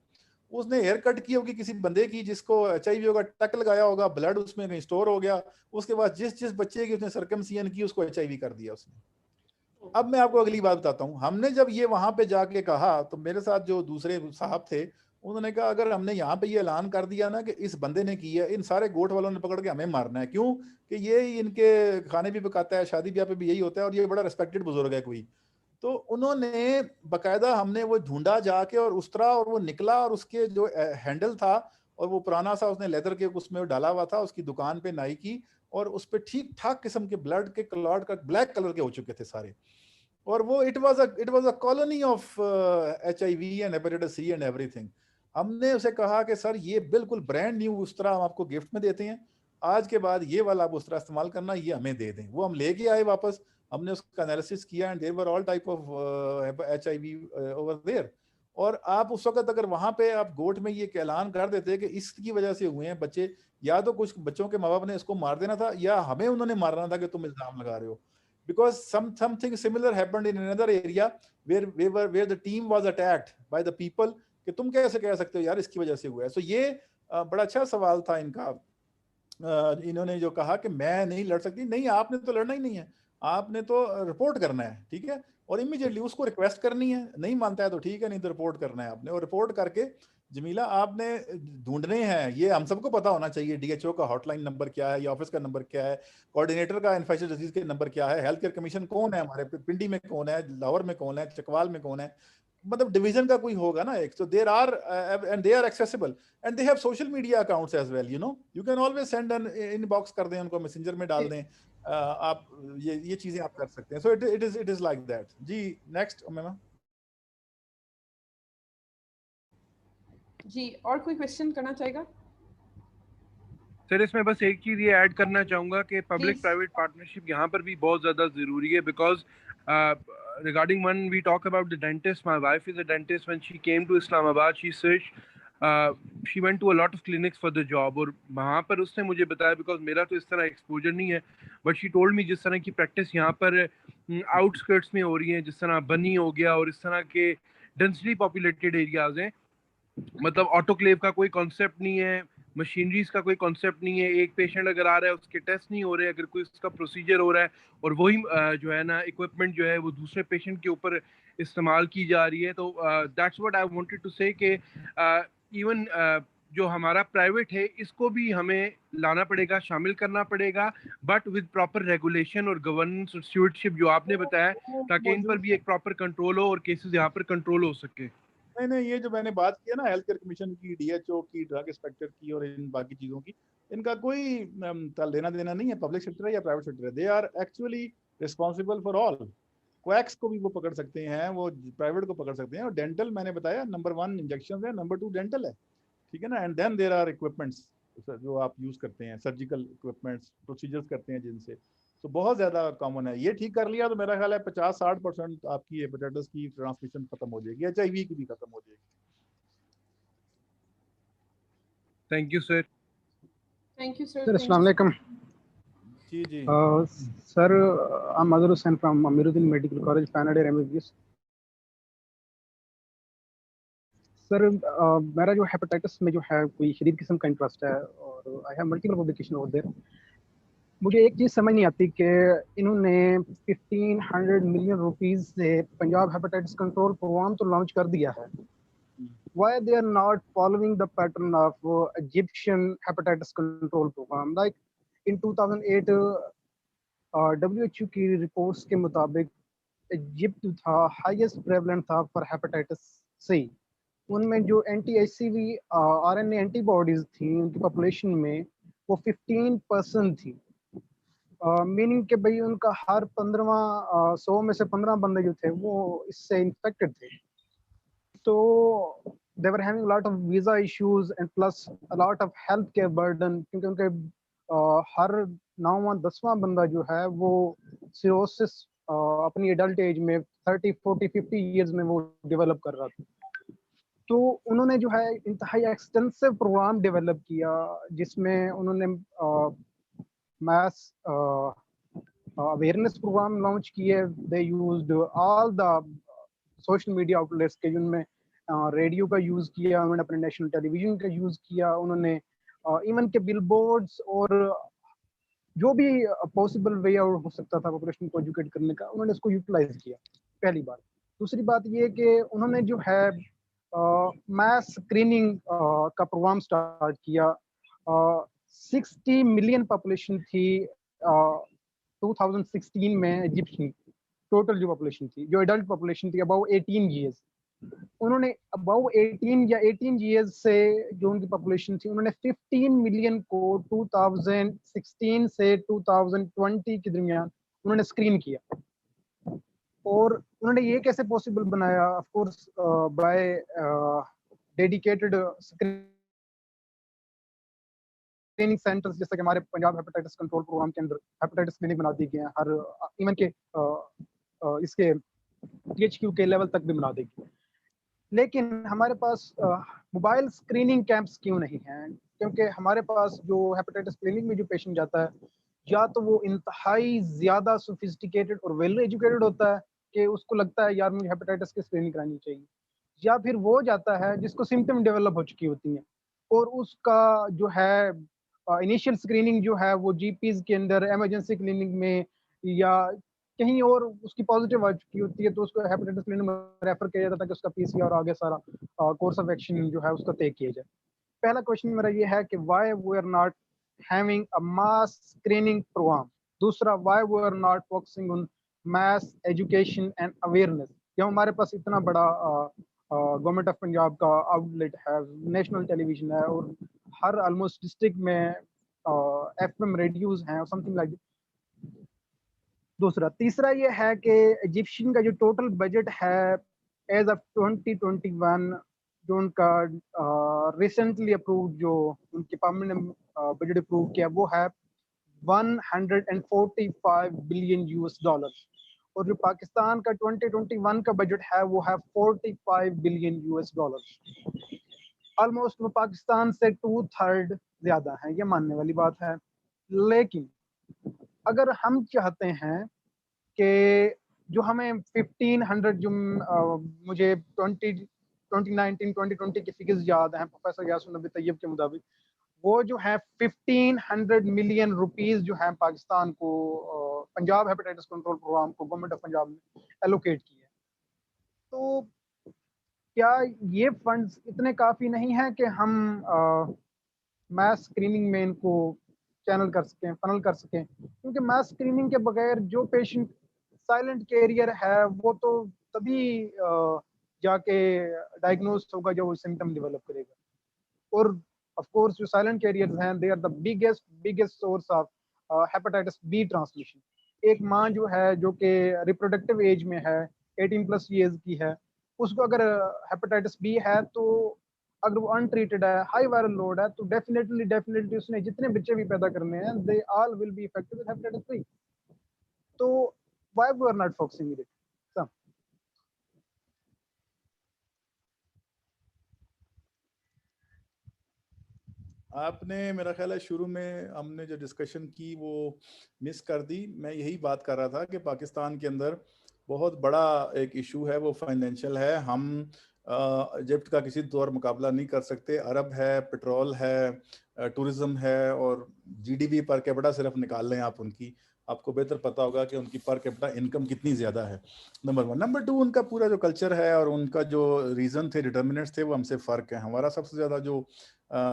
उसने हेयर कट की होगी किसी बंदे की जिसको HIV होगा, टक लगाया होगा, ब्लड उसमें कहीं स्टोर हो गया, उसके बाद जिस बच्चे की उसने सर्कमसिजन की उसको HIV कर दिया उसने। अब मैं आपको अगली बात बताता हूँ, हमने जब ये वहां पे जाके कहा तो मेरे साथ जो दूसरे साहब थे उन्होंने कहा अगर हमने यहाँ पे ये ऐलान कर दिया ना कि इस बंदे ने की है, इन सारे गोट वालों ने पकड़ के हमें मारना है। क्यों? कि ये इनके खाने भी पकाता है, शादी ब्याह पे भी यही होता है, और ये बड़ा रिस्पेक्टेड बुजुर्ग है कोई। तो उन्होंने बकायदा, हमने वो ढूंढा जाके और उस तरह, और वो निकला, और उसके जो हैंडल था और वो पुराना सा उसने लेदर के उसमें डाला हुआ था उसकी दुकान पे नाई की, और उस पर ठीक ठाक किस्म के ब्लड के क्लॉट का ब्लैक कलर के हो चुके थे सारे। और वो it was a colony of HIV and hepatitis C and everything. हमने उसे कहा कि सर ये बिल्कुल ब्रांड न्यू उस तरह हम आपको गिफ्ट में देते हैं, आज के बाद ये वाला आप उस तरह इस्तेमाल करना, ये हमें दे दें। वो हम लेके आए वापस, हमने उसका एनालिसिस किया and there were all type of HIV over there. और आप उस वक्त अगर वहां पे आप गोट में ये ऐलान कर देते कि इसकी वजह से हुए हैं बच्चे, या तो कुछ बच्चों के माँ बाप ने इसको मार देना था, या हमें उन्होंने मारना था कि तुम इल्जाम लगा रहे हो। Because something similar happened in another area where the team was attacked by the people, कि तुम कैसे कह सकते हो यार इसकी वजह से हुआ है। सो ये बड़ा अच्छा सवाल था इनका। इन्होंने जो कहा कि मैं नहीं लड़ सकती, नहीं आपने तो लड़ना ही नहीं है, आपने तो रिपोर्ट करना है, ठीक है, और इमीडिएटली उसको रिक्वेस्ट करनी है, नहीं मानता है तो ठीक है, नहीं तो रिपोर्ट करना है आपने, और रिपोर्ट करके जमीला आपने ढूंढने हैं, ये हम सबको पता होना चाहिए, डीएचओ का हॉटलाइन नंबर क्या है, या ऑफिस का नंबर क्या है, कोऑर्डिनेटर का इन्फेक्शियस डिजीज के नंबर क्या है, हेल्थ केयर कमीशन कौन है हमारे, पिंडी में कौन है, लाहौर में कौन है, चकवाल में कौन है, मतलब डिवीजन का कोई होगा ना एक, तो there are and they are accessible and they have social media accounts as well, you know, you can always send an inbox कर दें उनको, मैसेंजर में डाल दें, आप ये चीजें आप कर सकते हैं, so it is like that जी। नेक्स्ट मैम जी, और कोई क्वेश्चन करना चाहेगा? सर इसमें बस एक चीज़ ये ऐड करना चाहूँगा कि पब्लिक Please. प्राइवेट पार्टनरशिप यहाँ पर भी बहुत ज़्यादा ज़रूरी है, because regarding when we talk about the dentist, my wife is a dentist. When she came to Islamabad, she searched, she went to a lot of clinics for the job, और वहाँ पर उसने मुझे बताया, बिकॉज मेरा तो इस तरह एक्सपोजर नहीं है, बट शी टोल्ड मी जिस तरह की प्रैक्टिस यहाँ पर आउटस्कर्ट्स में हो रही है, जिस तरह बनी हो गया और इस तरह के डेंसली पॉपुलेटेड एरियाज हैं, मतलब ऑटोक्लेव का कोई कॉन्सेप्ट नहीं है, मशीनरीज का कोई कॉन्सेप्ट नहीं है, एक पेशेंट अगर आ रहा है उसके टेस्ट नहीं हो रहे, अगर कोई उसका प्रोसीजर हो रहा है और वही जो है ना इक्विपमेंट जो है वो दूसरे पेशेंट के ऊपर इस्तेमाल की जा रही है, तो that's what I wanted to say कि इवन जो हमारा प्राइवेट है इसको भी हमें लाना पड़ेगा, शामिल करना पड़ेगा, बट विद प्रॉपर रेगुलेशन और गवर्नेंस और स्टूवर्डशिप जो आपने बताया, ताकि इन पर भी एक प्रॉपर कंट्रोल हो और केसेस यहाँ पर कंट्रोल हो सके। नहीं, ये जो मैंने बात की है ना हेल्थ केयर कमीशन की, डीएचओ की, ड्रग इंस्पेक्टर की और इन बाकी चीजों की, इनका कोई लेना देना नहीं है, पब्लिक सेक्टर है या प्राइवेट सेक्टर है, they are actually responsible for all. Quacks को भी वो पकड़ सकते हैं, वो प्राइवेट को पकड़ सकते हैं, और डेंटल मैंने बताया नंबर 1 इंजेक्शन है, नंबर 2 डेंटल है, ठीक है ना, and then there are equipments जो आप यूज करते हैं, सर्जिकल इक्विपमेंट्स, प्रोसीजर्स करते हैं जिनसे, तो बहुत ज्यादा कॉमन है। ये ठीक कर लिया तो मेरा ख्याल है 50-60% आपकी हेपेटाइटिस की ट्रांसमिशन खत्म हो जाएगी, एचआईवी की भी खत्म हो जाएगी। Thank you sir. Thank you, sir. Sir, Thank Assalamu you. alaikum. जी Sir, I'm Azhar Hussain from Amiruddin Medical College, final year MBBS. Sir मेरा जो हेपेटाइटिस में जो है कोई शदीद किस्म का इंटरेस्ट है, और I have multiple publication over there. मुझे एक चीज़ समझ नहीं आती कि इन्होंने 1500 मिलियन रुपीस से पंजाब हेपेटाइटिस कंट्रोल प्रोग्राम तो लॉन्च कर दिया है, why they are not following the pattern of Egyptian hepatitis control programme? Like in 2008 WHO की रिपोर्ट्स के मुताबिक इजिप्ट था हाईएस्ट प्रेवलेंट था फॉर हेपेटाइटिस सी। उनमें जो एंटी-HCV RNA एंटीबॉडीज थी उनकी पॉपुलेशन में वो 15% थी, मीनिंग कि भाई उनका हर 100 में से 15 बंदे जो थे वो इससे इन्फेक्टेड थे। तो they were having lot of visa issues and plus a lot of health care burden, क्योंकि उनके हर 9वां 10वां बंदा जो है वो सिरोसिस अपनी एडल्ट एज में 30, 40, 50 ईयर्स में वो डेवलप कर रहा था। तो उन्होंने जो है इंतहाई एक्सटेंसिव प्रोग्राम डेवलप किया, जिसमें उन्होंने मास अवेयरनेस प्रोग्राम लॉन्च किए। They used all the social media outlets के, जिनमें रेडियो का यूज़ किया, उन्होंने अपने नेशनल टेलीविजन का यूज़ किया, उन्होंने इवन के बिलबोर्ड्स और जो भी पॉसिबल वे हो सकता था पॉपुलेशन को एजुकेट करने का, उन्होंने इसको यूटिलाइज किया, पहली बात। दूसरी बात ये कि उन्होंने जो है मास स्क्रीनिंग का प्रोग्राम स्टार्ट किया। 60 मिलियन पॉपुलेशन थी 2016 में इजिप्ट की, टोटल जो पॉपुलेशन थी, जो एडल्ट पॉपुलेशन थी अबाउ 18 ईयर्स। उन्होंने अबाउ 18 या 18 ईयर्स से जो उनकी पॉपुलेशन थी, उन्होंने 15 मिलियन को 2016 से 2020 के दरमियान उन्होंने स्क्रीन किया। और उन्होंने ये कैसे पॉसिबल बनाया? Of course by dedicated screening centres, जैसे कि हमारे पंजाब हेपेटाइटिस कंट्रोल प्रोग्राम के अंदर हेपेटाइटिस क्लिनिक बना दिए गए हैं, हर इवन के इसके THQ के लेवल तक भी बना दी गई। लेकिन हमारे पास मोबाइल स्क्रीनिंग कैंप्स क्यों नहीं हैं? क्योंकि हमारे पास जो हेपेटाइटिस क्लिनिक में जो पेशेंट जाता है, या तो वो इंतहाई ज़्यादा सोफिस्टिकेटेड और वेल एजुकेटेड होता है कि उसको लगता है यार मुझे हेपेटाइटिस की स्क्रीनिंग करानी चाहिए, या फिर वो जाता है जिसको सिम्टम डेवलप हो चुकी होती हैं और उसका जो है इनिशियल स्क्रीनिंग जो है वो GPs के अंदर, इमरजेंसी क्लिनिक में या कहीं और उसकी पॉजिटिव आ चुकी होती है तो उसको हेपेटाइटिस क्लिनिक में रेफर किया जाता है ताकि उसका पीसीआर आगे सारा कोर्स ऑफ एक्शन जो है उसका तय किया जाए। पहला क्वेश्चन मेरा ये है कि why we are not having a mass screening program. दूसरा, why we are not focusing on mass education and awareness. जब हमारे पास इतना बड़ा गवर्नमेंट ऑफ पंजाब का आउटलेट है, नेशनल टेलीविजन है और हर ऑलमोस्ट डिस्ट्रिक्ट में एफएम रेडियोज हैं और समथिंग लाइक। दूसरा, तीसरा ये है कि इजिप्शियन का जो टोटल बजट है एज ऑफ 2021 जो उनका रिसेंटली अप्रूव जो उनके पार्लियामेंट ने बजट अप्रूव किया वो है 145 बिलियन यूएस डॉलर और जो पाकिस्तान का 2021 का बजट है वो है 45 बिलियन यूएस डॉलर। ऑलमोस्ट वो पाकिस्तान से 2/3 ज्यादा है, ये मानने वाली बात है। लेकिन अगर हम चाहते हैं कि जो हमें 1500 जो मुझे 2019-2020 के फिगर्स याद हैं प्रोफेसर यासिन नबी तैयब के मुताबिक, वो जो है 1500 मिलियन रुपीस जो है पाकिस्तान को पंजाब हेपेटाइटिस कंट्रोल प्रोग्राम को गवर्नमेंट ऑफ पंजाब ने एलोकेट किया है। तो क्या ये फंड्स इतने काफ़ी नहीं हैं कि हम मैस स्क्रीनिंग में इनको चैनल कर सकें, फनल कर सकें? क्योंकि मैस स्क्रीनिंग के बगैर जो पेशेंट साइलेंट कैरियर है वो तो तभी जाके डायग्नोज होगा जब वो सिम्टम डेवलप करेगा। और ऑफ कोर्स जो साइलेंट कैरियर्स हैं they are the biggest source of hepatitis B transmission. एक माँ जो है जो कि रिप्रोडक्टिव एज में है 18+ ईयर्स की है, उसको अगर हेपेटाइटिस बी है तो अगर वो अनट्रीटेड है, हाई वायरल लोड है, तो डेफिनेटली उसने जितने बच्चे भी पैदा करने हैं they all will be affected with hepatitis B. तो why we are not focusing it? आपने मेरा ख्याल है शुरू में हमने जो डिस्कशन की वो मिस कर दी। मैं यही बात कर रहा था कि पाकिस्तान के अंदर बहुत बड़ा एक इशू है, वो फाइनेंशियल है। हम इजिप्ट का किसी तौर मुकाबला नहीं कर सकते। अरब है, पेट्रोल है, टूरिज्म है और जीडीपी पर कैपिटा सिर्फ निकाल लें आप उनकी, आपको बेहतर पता होगा कि उनकी पर कैपिटा इनकम कितनी ज़्यादा है, नंबर 1। नंबर 2, उनका पूरा जो कल्चर है और उनका जो रीज़न थे, डिटर्मिनेंट्स थे, वो हमसे फ़र्क है। हमारा सबसे ज़्यादा जो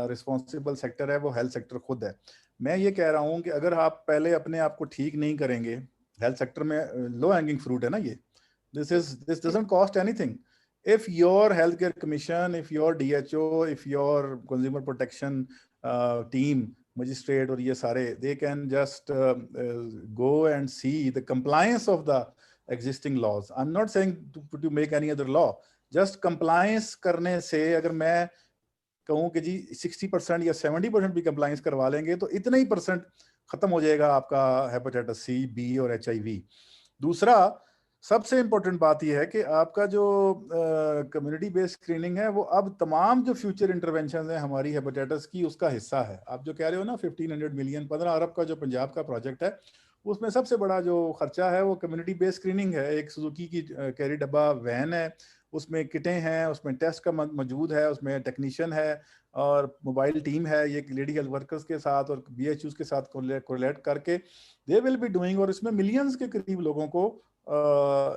रिस्पॉन्सिबल सेक्टर है वो हेल्थ सेक्टर खुद है। मैं ये कह रहा हूँ कि अगर आप पहले अपने आप को ठीक नहीं करेंगे, हेल्थ सेक्टर में लो हैंगिंग फ्रूट है ना ये, this doesn't cost anything. if your healthcare commission, if your DHO, if your consumer protection team, magistrate और ये सारे, they can just go and see the compliance of the existing laws. I'm not saying to make any other law, just compliance करने से अगर मैं कहूँ कि जी 60% या 70% भी कंप्लायंस करवा लेंगे तो इतना ही % खत्म हो जाएगा आपका हेपेटाइटिस सी, बी और HIV। दूसरा सबसे इंपॉर्टेंट बात यह है कि आपका जो कम्युनिटी बेस्ड स्क्रीनिंग है वो अब तमाम जो फ्यूचर इंटरवेंशन है हमारी हेपेटाइटिस की उसका हिस्सा है। आप जो कह रहे हो ना 1500 मिलियन 15 अरब का जो पंजाब का प्रोजेक्ट है उसमें सबसे बड़ा जो खर्चा है वो कम्युनिटी बेस्ड स्क्रीनिंग है। एक सुजुकी की कैरी डब्बा वैन है, उसमें किटें हैं, उसमें टेस्ट का मौजूद है, उसमें टेक्नीशियन है और मोबाइल टीम है ये लेडी हेल्थ वर्कर्स के साथ और BHUs के साथ कोरिलेट करके दे विल बी डूइंग, और इसमें मिलियंस के करीब लोगों को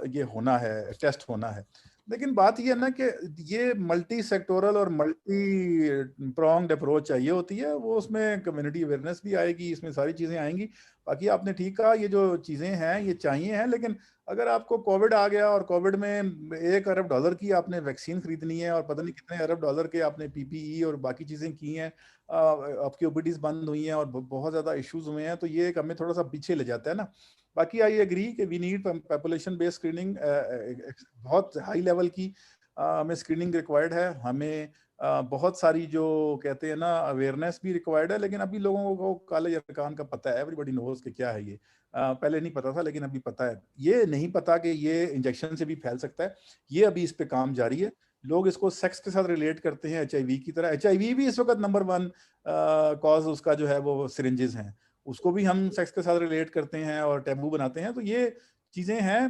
ये होना है, टेस्ट होना है। लेकिन बात ये है ना कि ये मल्टी सेक्टोरल और मल्टी प्रोंग्ड अप्रोच चाहिए होती है, वो उसमें कम्युनिटी अवेयरनेस भी आएगी, इसमें सारी चीज़ें आएंगी। बाकी आपने ठीक कहा, ये जो चीज़ें हैं ये चाहिए हैं, लेकिन अगर आपको कोविड आ गया और कोविड में $1 अरब की आपने वैक्सीन खरीदनी है और पता नहीं कितने $1 अरब के आपने PPE और बाकी चीज़ें की हैं, आपकी OPDs बंद हुई हैं और बहुत ज़्यादा इश्यूज हुए हैं, तो ये हमें थोड़ा सा पीछे ले जाता है ना। बाकी आई एग्री कि we need population based screening, बहुत हाई लेवल की हमें स्क्रीनिंग रिक्वायर्ड है। हमें बहुत सारी जो कहते हैं ना अवेयरनेस भी रिक्वायर्ड है, लेकिन अभी लोगों को काले यरकान का पता है, एवरीबॉडी नोज कि क्या है ये। पहले नहीं पता था लेकिन अभी पता है। ये नहीं पता कि ये इंजेक्शन से भी फैल सकता है, ये अभी इस पे काम जारी है। लोग इसको सेक्स के साथ रिलेट करते हैं HIV की तरह। HIV भी इस वक्त नंबर 1 कॉज उसका जो है वो सिरिंजेस हैं, उसको भी हम सेक्स के साथ रिलेट करते हैं और टैबू बनाते हैं। तो ये चीज़ें हैं।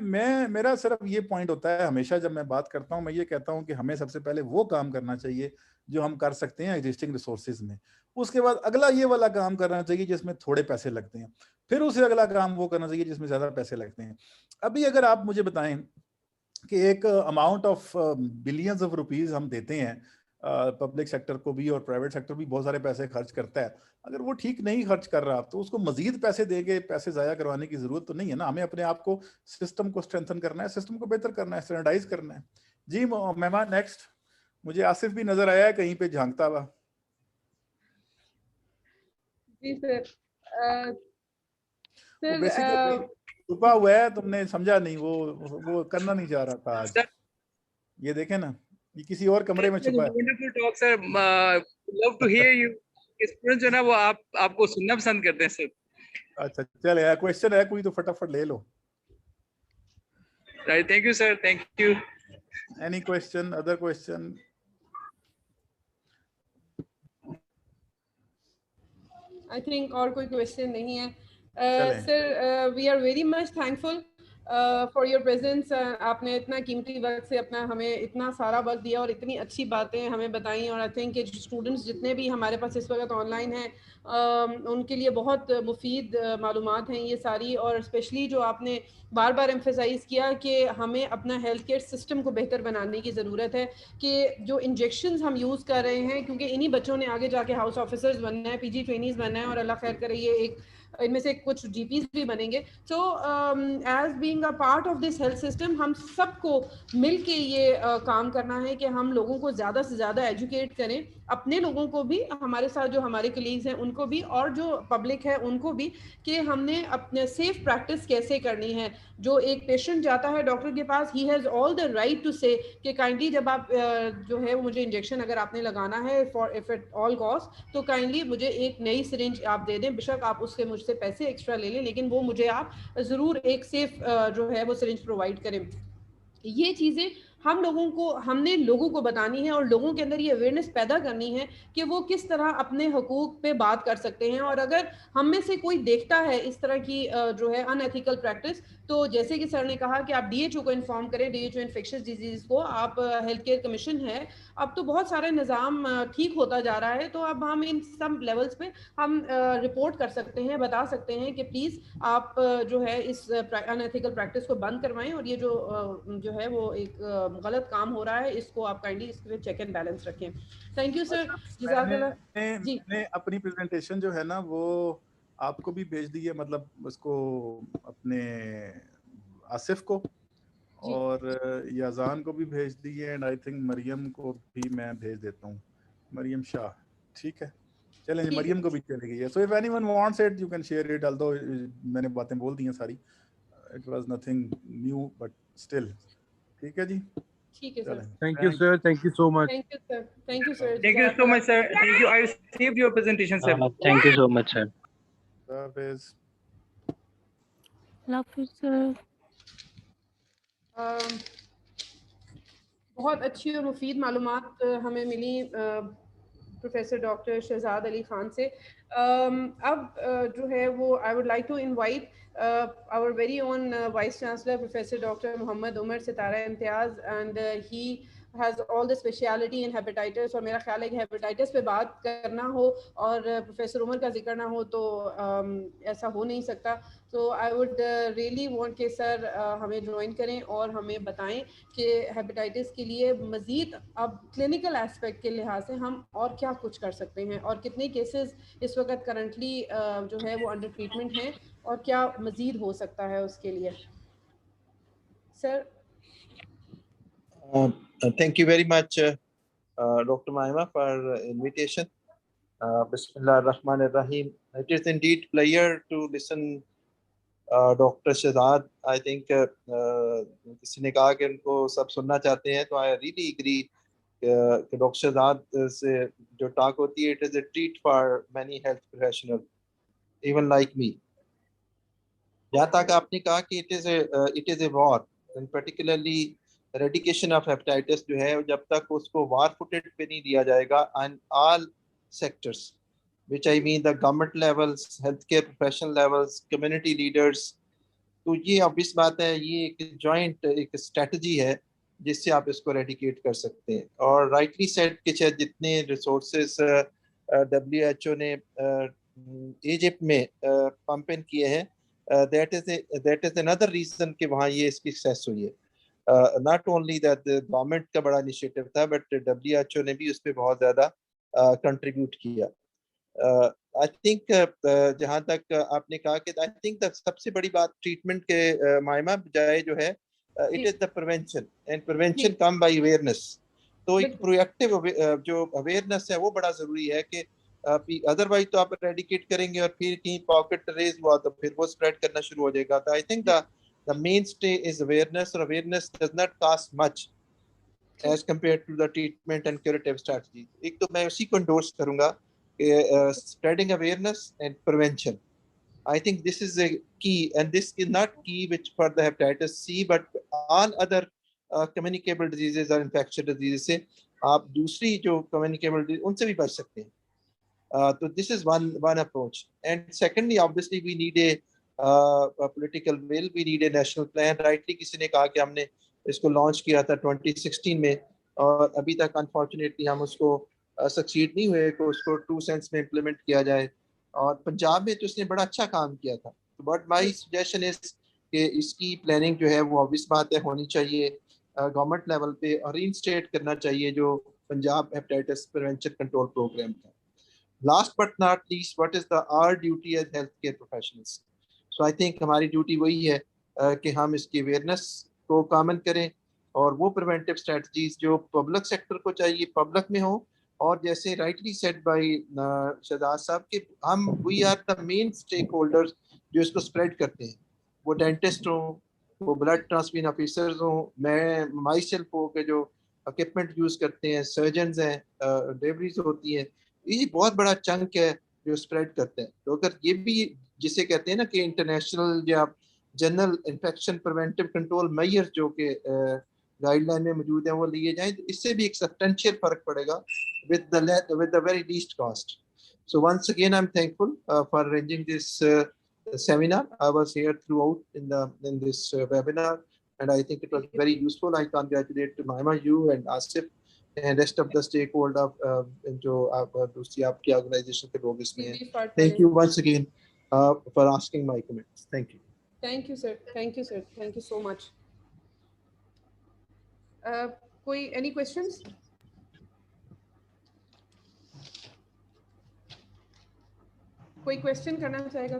मेरा सिर्फ ये पॉइंट होता है हमेशा जब मैं बात करता हूँ, मैं ये कहता हूँ कि हमें सबसे पहले वो काम करना चाहिए जो हम कर सकते हैं एग्जिस्टिंग रिसोर्सेज में। उसके बाद अगला ये वाला काम करना चाहिए जिसमें थोड़े पैसे लगते हैं, फिर उसे अगला काम वो करना चाहिए जिसमें ज्यादा पैसे लगते हैं। अभी अगर आप मुझे बताएं कि एक amount of billions of rupees हम देते हैं पब्लिक सेक्टर को भी, और प्राइवेट सेक्टर भी बहुत सारे पैसे खर्च करता है, अगर वो ठीक नहीं खर्च कर रहा तो उसको मजीद पैसे देके पैसे जाया करवाने की जरूरत तो नहीं है ना। हमें अपने आप को, सिस्टम को स्ट्रेंथन करना है, सिस्टम को बेहतर करना है, स्टैंडर्डाइज करना है। जी मेहमान नेक्स्ट। मुझे आसिफ भी नजर आया है कहीं पे झांकता हुआ। जी सर। सर छुपा हुआ है, तुमने समझा नहीं, वो करना नहीं चाह रहा था आज। ये देखें ना, ये किसी और कमरे में छुपा है। Wonderful talk sir, love to hear you. Student जो ना वो आपको सुनना पसंद करते हैं सर। अच्छा चल यार, क्वेश्चन है कोई तो फटाफट ले लो। Right, thank you sir, thank you. Any question, other question? I think और कोई क्वेश्चन नहीं है। Sir we are very much thankful for your presence. आपने इतना कीमती वक्त से अपना हमें इतना सारा वक्त दिया और इतनी अच्छी बातें हमें बताई, और आई थिंक कि स्टूडेंट्स जितने भी हमारे पास इस वक्त ऑनलाइन हैं उनके लिए बहुत मुफीद मालूमात हैं ये सारी। और स्पेशली जो आपने बार बार एम्फेसाइज़ किया कि हमें अपना हेल्थ केयर सिस्टम को बेहतर बनाने की ज़रूरत है, कि जो इंजेक्शंस हम यूज़ कर रहे हैं, क्योंकि इन्हीं बच्चों ने आगे जाके हाउस ऑफिसर्स बनना है, पीजी ट्रेनीज बनना है, और अल्लाह खैर करे ये एक इनमें से कुछ जीपीज भी बनेंगे। So as being a part of this health system हम सबको मिल के ये काम करना है कि हम लोगों को ज़्यादा से ज़्यादा एजुकेट करें, अपने लोगों को भी, हमारे साथ जो हमारे कलीग्स हैं उनको भी, और जो पब्लिक है उनको भी, कि हमने अपने सेफ प्रैक्टिस कैसे करनी है। जो एक पेशेंट जाता है डॉक्टर के पास, he has all the right to say कि काइंडली जब आप जो है मुझे इंजेक्शन अगर आपने लगाना है for if it all cost, तो काइंडली मुझे एक नई सिरिंज आप दे दें, बेशक आप उससे मुझसे पैसे एक्स्ट्रा ले लें, लेकिन वो मुझे आप ज़रूर एक सेफ जो है वो सिरिंज प्रोवाइड करें। ये चीज़ें हम लोगों को, हमने लोगों को बतानी है, और लोगों के अंदर ये अवेयरनेस पैदा करनी है कि वो किस तरह अपने हकूक पे बात कर सकते हैं। और अगर हम में से कोई देखता है इस तरह की जो है अनएथिकल प्रैक्टिस, तो जैसे कि सर ने कहा कि आप डीएचओ को इन्फॉर्म करें, डीएचओ इन्फेक्शियस डिजीज को। आप हेल्थ केयर कमीशन है, अब तो बहुत सारे निज़ाम ठीक होता जा रहा है, तो अब हम इन सब लेवल्स पे हम रिपोर्ट कर सकते हैं, बता सकते हैं कि प्लीज़ आप जो है इस अनएथिकल प्रैक्टिस को बंद करवाएं, और ये जो है वो एक गलत काम हो रहा है, इसको आप काइंडली इसके चेक एंड बैलेंस रखें। Thank you sir. मैंने अपनी प्रेजेंटेशन जो है ना वो आपको भी भेज दी है, मतलब उसको अपने आसिफ को और याजान को भी भेज दी है, एंड आई थिंक मरियम को भी मैं भेज देता हूँ, मरियम शाह। ठीक है, चलें, मरियम को भी चली गई है। So if anyone wants it you can share it, although मैंने बातें बोल दी हैं सारी, it was nothing new but still. ठीक है जी, ठीक है sir. Thank you sir, thank you so much. Thank you sir, thank you sir, thank you so much sir, thank you. I received your presentation sir. Thank you so much sir. Love you sir. बहुत अच्छी और मुफीद मालूमात हमें मिली professor doctor Shahzad Ali Khan से। अब जो है वो I would like to invite our very own Vice Chancellor Professor Dr. Mohammad Umar Sitara Imtiaz, and he has all the speciality in hepatitis। और मेरा ख्याल है कि हेपेटाइटिस पे बात करना हो और प्रोफेसर उमर का जिक्र ना हो तो ऐसा हो नहीं सकता। तो आई वुड रियली वांट कि सर हमें ज्वाइन करें और हमें बताएं कि हेपेटाइटिस के लिए मज़ीद अब क्लिनिकल एस्पेक्ट के लिहाज से हम और क्या कुछ कर सकते हैं, और कितने केसेस इस वक्त करंटली जो है वो अंडर ट्रीटमेंट हैं, और क्या मज़ीद हो सकता है उसके लिए। Sir thank you very much Dr. Maima for invitation. Bismillah ar-Rahman ar-Rahim. It is indeed pleasure to listen Dr. Shahzad. I think किसी ने कहा कि उनको सब सुनना चाहते हैं, तो I really agree कि Dr. Shahzad से जो talk होती है, it is a treat for many health professionals, even like me. जहाँ तक आपने कहा कि it is a war, and particularly eradication of hepatitis जो है, जब तक उसको war footed पे नहीं दिया जाएगा on all sectors, which I mean the government levels, healthcare professional levels, community leaders, तो ये obvious बात है, ये एक joint एक strategy है जिससे आप इसको रेडिकेट कर सकते हैं। और राइटली सेड कि शायद जितने रिसोर्सेज WHO ने इजिप्ट में पंप इन किए हैं, दैट इज अनदर रीजन कि वहाँ ये इसकी सक्सेस हुई है। नॉट ओनली दैट गवर्नमेंट का बड़ा इनिशिएटिव था, बट WHO ने भी उस पर बहुत ज़्यादा कंट्रीब्यूट किया। आई थिंक जहाँ तक आपने कहा कि आई थिंक सबसे बड़ी बात ट्रीटमेंट के मायमा बजाय जो है, it is the prevention, and prevention come by awareness. तो एक प्रोएक्टिव जो अवेयरनेस है वो बड़ा जरूरी है कि अदरवाइज तो आप रेडिकेट करेंगे और फिर कहीं पॉकेट रेज हुआ तो फिर वो स्प्रेड करना शुरू हो जाएगा। तो I think the main stay is awareness, और awareness does not cost much as compare to the treatment and curative strategy. एक तो मैं उसी को एंडोर्स करूंगा, spreading awareness and prevention. I think this is a key, and this is not key which for the hepatitis C, but all other communicable diseases or infectious diseases से आप दूसरी जो communicable disease उनसे भी बच सकते हैं। तो this is one approach. And secondly, obviously we need a political will, we need a national plan. Rightly किसी ने कहा कि हमने इसको लॉन्च किया था 2016 में, और अभी तक अनफॉर्चुनेटली हम उसको सक्सीड नहीं हुए कि उसको 2 सेंस में इम्प्लीमेंट किया जाए। और पंजाब में तो उसने बड़ा अच्छा काम किया था। बट माय सजेशन इज कि इसकी प्लानिंग जो है वो ऑब्वियस बात है होनी चाहिए गवर्नमेंट लेवल पे, और रीइंस्टेट करना चाहिए जो Punjab hepatitis prevention control program था। Last but not least, what is the our duty as health care professionals? So I think हमारी ड्यूटी वही है कि हम इसकी अवेयरनेस को कॉमन करें, और वो प्रिवेंटिव स्ट्रेटजीज जो पब्लिक सेक्टर को चाहिए पब्लिक में हो, और जैसे राइटली सेड बाय शहजाद साहब कि हम we are the main stakeholders जो इसको स्प्रेड करते हैं। वो डेंटिस्ट हो, वो ब्लड ट्रांसफ्यूजन ऑफिसर्स हो, मैं माई सेल्फ हो के जो इक्विपमेंट यूज करते हैं, सर्जन्स हैं, डिलीवरीज होती हैं, ये बहुत बड़ा चंक है जो स्प्रेड करते हैं। तो अगर ये भी जिसे कहते हैं ना कि इंटरनेशनल या general infection preventive control measures जो कि गाइडलाइन में मौजूद है वो लिए जाएं, तो इससे भी एक सब्सटेंशियल फर्क पड़ेगा with the very least cost. So once again, I'm thankful for arranging this seminar. I was here throughout in this webinar, and I think it was very useful. I congratulate to Maima, you and Asif and rest of the stakeholder जो दूसरी आपकी organization के लोग इसमें हैं. Thank you once again for asking my comments. Thank you. Thank you, sir. Thank you, sir. Thank you so much. कोई any questions? कोई question करना चाहेगा?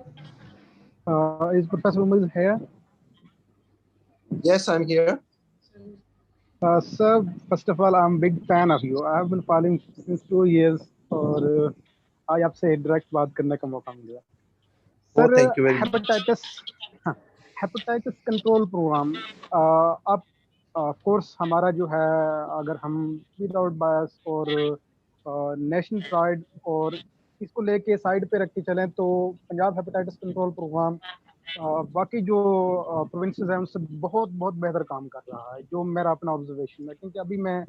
Is Professor Umar here? Yes, I'm here. Sir, first of all, I'm a big fan of you. I have been following since 2 years, और आज आपसे direct बात करने का मौका मिला। Oh, thank you very much. Hepatitis control programme, अब of course हमारा जो है, अगर हम विदाउट बायस और नेशनल प्राइड और इसको लेके साइड पे रख के चलें, तो पंजाब हेपेटाइटिस कंट्रोल प्रोग्राम बाकी जो प्रोविंसेस हैं उनसे बहुत बहुत बेहतर काम कर रहा है, जो मेरा अपना ऑब्जर्वेशन है। क्योंकि अभी मैं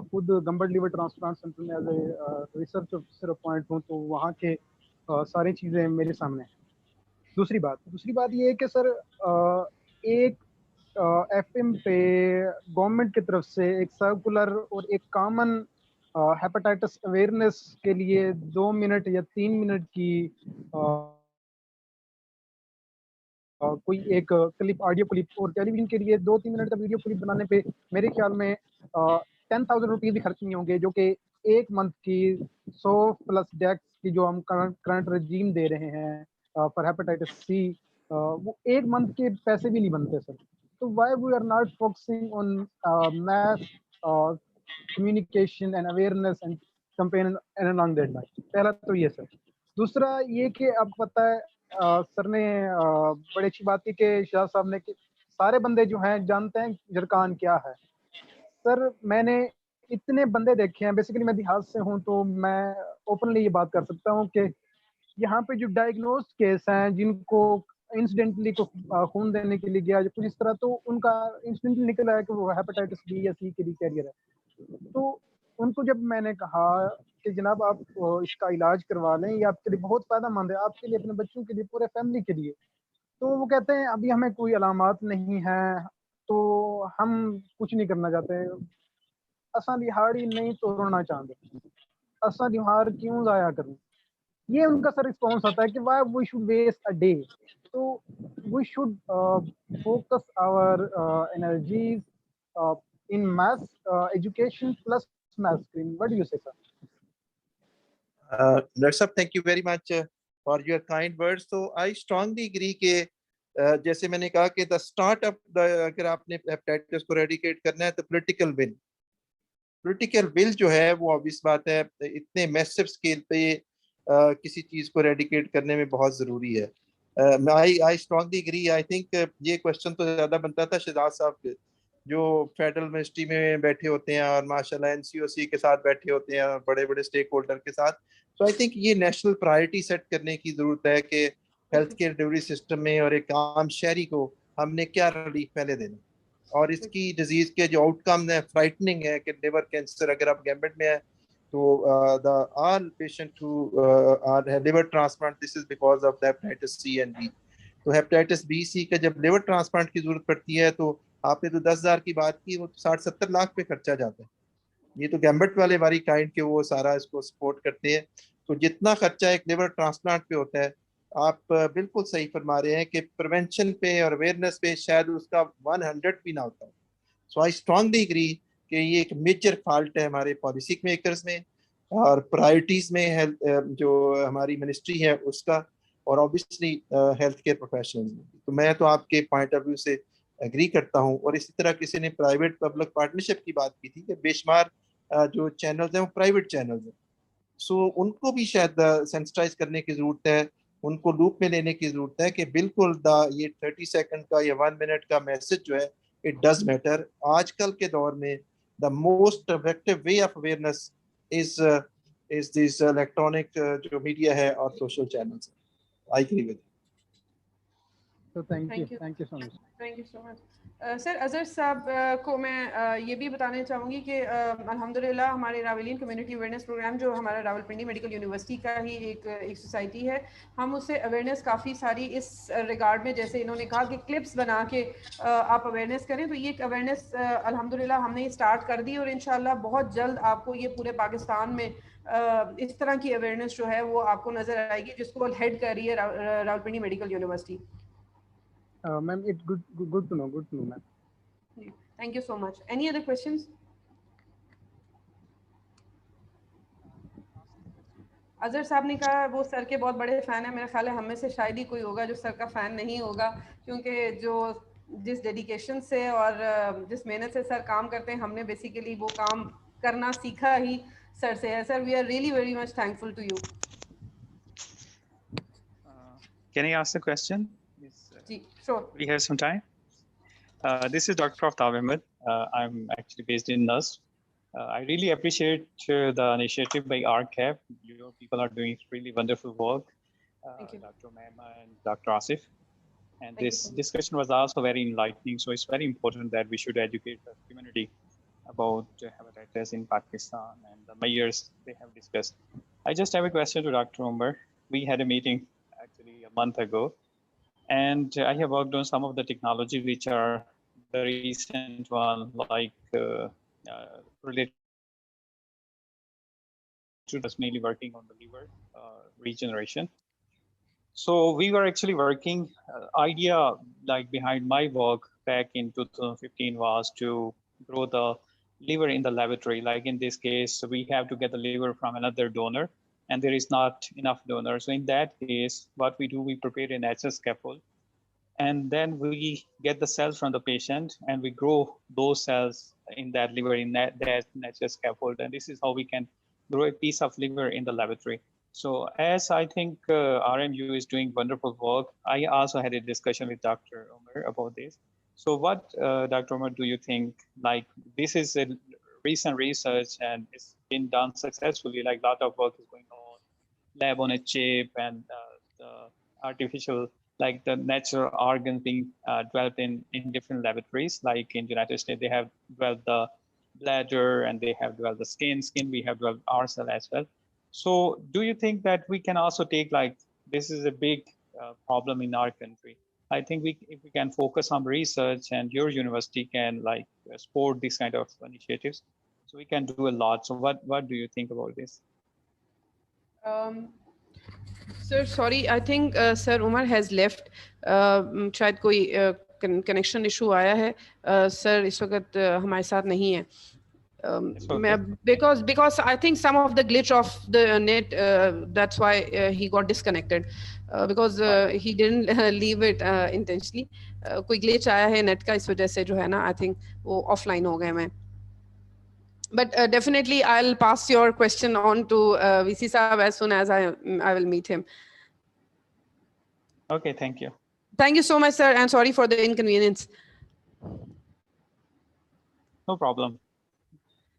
खुद गंबट लीवर ट्रांसप्लांट सेंटर में as a research officer appoint हूँ, तो वहाँ के सारी चीज़ें मेरे सामने हैं। दूसरी बात ये है कि सर एक FM पे गवर्नमेंट की तरफ से एक सर्कुलर और एक कॉमन हेपेटाइटिस अवेयरनेस के लिए 2 मिनट या 3 मिनट की कोई एक क्लिप, ऑडियो क्लिप, और टेलीविजन के लिए 2-3 मिनट का वीडियो क्लिप बनाने पे मेरे ख्याल में 10,000 रुपीज़ भी खर्च नहीं होंगे, जो कि एक मंथ की 100+ डेक्स की जो हम करंट रजीम दे रहे हैं फॉर हेपेटाइटिस C, वो एक मंथ के पैसे भी नहीं बनते सर। तो why we are not focusing on mass communication and awareness and campaign and along that line? पहला तो ये सर। दूसरा ये कि आपको पता है सर ने बड़ी अच्छी बात की कि शाह साहब ने कि सारे बंदे जो हैं जानते हैं जरकान क्या है। सर मैंने इतने बंदे देखे हैं, बेसिकली मैं देहात से हूँ, तो मैं ओपनली ये बात कर सकता हूँ कि यहाँ पे जो डायग्नोस्ड केस हैं जिनको इंसिडेंटली को खून देने के लिए गया कुछ इस तरह, तो उनका इंसिडेंटली निकला है कि वो हेपेटाइटिस B या C के लिए कैरियर है। तो उनको जब मैंने कहा कि जनाब आप इसका इलाज करवा लें, ये आपके लिए बहुत फायदेमंद है, आपके लिए, अपने बच्चों के लिए, पूरे फैमिली के लिए, तो वो कहते हैं अभी हमें कोई अलामात नहीं है, तो हम कुछ नहीं करना चाहते। असा दिहाड़ी नहीं तोड़ना चाहते, असा दिहाड़ क्यों जाया करें, ये उनका सर रिस्पॉन्स आता है कि why we should waste a day. तो we should focus our energies in mass education plus mass screen. What do you say, sir? Sir, thank you very much for your kind words. So I strongly agree कि जैसे मैंने कहा कि the startup, अगर आपने hepatitis को eradicate करना है तो political will जो है वो obvious बात है, इतने massive scale पे किसी चीज को eradicate करने में बहुत जरूरी है। I strongly agree. I think ये क्वेश्चन तो ज्यादा बनता था शहजाद साहब के, जो फेडरल मिनिस्ट्री में बैठे होते हैं और माशाल्लाह एनसीओसी के साथ बैठे होते हैं बड़े बड़े स्टेक होल्डर के साथ। तो आई थिंक ये नेशनल प्रायोरिटी सेट करने की जरूरत है कि हेल्थ केयर डिलीवरी सिस्टम में और एक आम शहरी को हमने क्या रिलीफ पहले देना, और इसकी डिजीज के जो आउटकम है फ्राइटनिंग है कि लिवर कैंसर अगर आप गैम्बिट में है तो the all patient who are liver transplant, this is because of the hepatitis C and B. तो हेपेटाइटिस बी सी का जब लिवर ट्रांसप्लांट की जरूरत पड़ती है तो आपने तो 10,000 की बात की, वो 60-70 लाख पे खर्चा जाता है। ये तो गैम्बट वाले वाली काइंड के वो सारा इसको सपोर्ट करते हैं। तो जितना खर्चा एक लिवर ट्रांसप्लांट पे होता है, आप बिल्कुल सही फरमा रहे हैं कि प्रिवेंशन पे और अवेयरनेस पे शायद उसका 100 भी ना होता है। सो आई स्ट्रांगली एग्री कि ये एक मेजर फॉल्ट है हमारे पॉलिसी मेकर्स में और प्रायोरिटीज में हेल्थ जो हमारी मिनिस्ट्री है उसका, और ऑब्वियसली हेल्थ केयर प्रोफेशनल्स में। तो मैं तो आपके पॉइंट ऑफ व्यू से एग्री करता हूँ। और इसी तरह किसी ने प्राइवेट पब्लिक पार्टनरशिप की बात की थी कि बेशुमार जो चैनल्स हैं वो प्राइवेट चैनल्स हैं, सो उनको भी शायद सेंसिटाइज करने की जरूरत है, उनको लूप में लेने की जरूरत है कि बिल्कुल ये 30 सेकंड का या 1 मिनट का मैसेज जो है इट डज मैटर। आजकल के दौर में the most effective way of awareness is this electronic जो मीडिया है और social channels. I agree with. So thank you so much. Thank you so much. Sir Azhar sahab को मैं ये भी बताना चाहूँगी कि अल्हम्दुलिल्लाह हमारे रावलियन कम्युनिटी अवेयरनेस प्रोग्राम जो हमारा रावलपिंडी मेडिकल यूनिवर्सिटी का ही एक सोसाइटी है, हम उससे अवेयरनेस काफ़ी सारी इस रिगार्ड में, जैसे इन्होंने कहा कि क्लिप्स बना के आप अवेयरनेस करें, तो ये एक अवेयरनेस अल्हम्दुलिल्लाह हमने स्टार्ट कर दी और इंशाल्लाह बहुत जल्द आपको ये पूरे पाकिस्तान में इस तरह की अवेयरनेस जो है वो आपको नज़र आएगी, जिसको हेड कर रही है Rawalpindi medical university. Ma'am, it's good to know, ma'am. Thank you so much. Any other questions? Azhar साहब ने कहा वो सर के बहुत बड़े फैन है, मेरा ख्याल है हम में से शायद ही कोई होगा जो सर का फैन नहीं होगा, क्योंकि जिस डेडिकेशन से और जिस मेहनत से सर काम करते हैं, हमने बेसिकली वो काम करना सीखा ही सर से है। Sir, we are really very much thankful to you. Can I ask the question? Sure. We have some time. This is Dr. Aftab Ahmed. I'm actually based in NUS. I really appreciate the initiative by RCAP. Your people are doing really wonderful work. Thank you. Dr. Mehma and Dr. Asif. And this discussion was also very enlightening. So it's very important that we should educate the community about hepatitis in Pakistan and the measures they have discussed. I just have a question to Dr. Umar. We had a meeting actually a month ago. And I have worked on some of the technology which are the recent one, like related to just mainly working on the liver regeneration. So we were actually working, idea like behind my work back in 2015 was to grow the liver in the laboratory. Like in this case, we have to get the liver from another donor, and there is not enough donors. So in that case, what we do, we prepare a natural scaffold, and then we get the cells from the patient and we grow those cells in that liver in that natural scaffold. And this is how we can grow a piece of liver in the laboratory. So as I think RMU is doing wonderful work, I also had a discussion with Dr. Umar about this. So what, Dr. Umar, do you think, like this is a recent research and it's been done successfully, like a lot of work is going on, lab on a chip and the artificial, like the natural organs being developed in different laboratories. Like in the United States, they have developed the bladder and they have developed the skin. We have developed our cell as well. So do you think that we can also take, like, this is a big problem in our country. I think if we can focus on research and your university can like support these kind of initiatives, so we can do a lot. So what do you think about this? Sir, sorry, I think Sir Umar has left. शायद कोई connection issue आया है. Sir इस वक्त हमारे साथ नहीं है. Okay. Because I think some of the glitch of the net, that's why he got disconnected. Because he didn't leave it intentionally. कोई glitch आया है net का, इस वजह से जो है ना, I think वो offline हो गए मैं. But definitely I'll pass your question on to VC Saab as soon as I will meet him. Okay, thank you. Thank you so much, sir, and sorry for the inconvenience. No problem.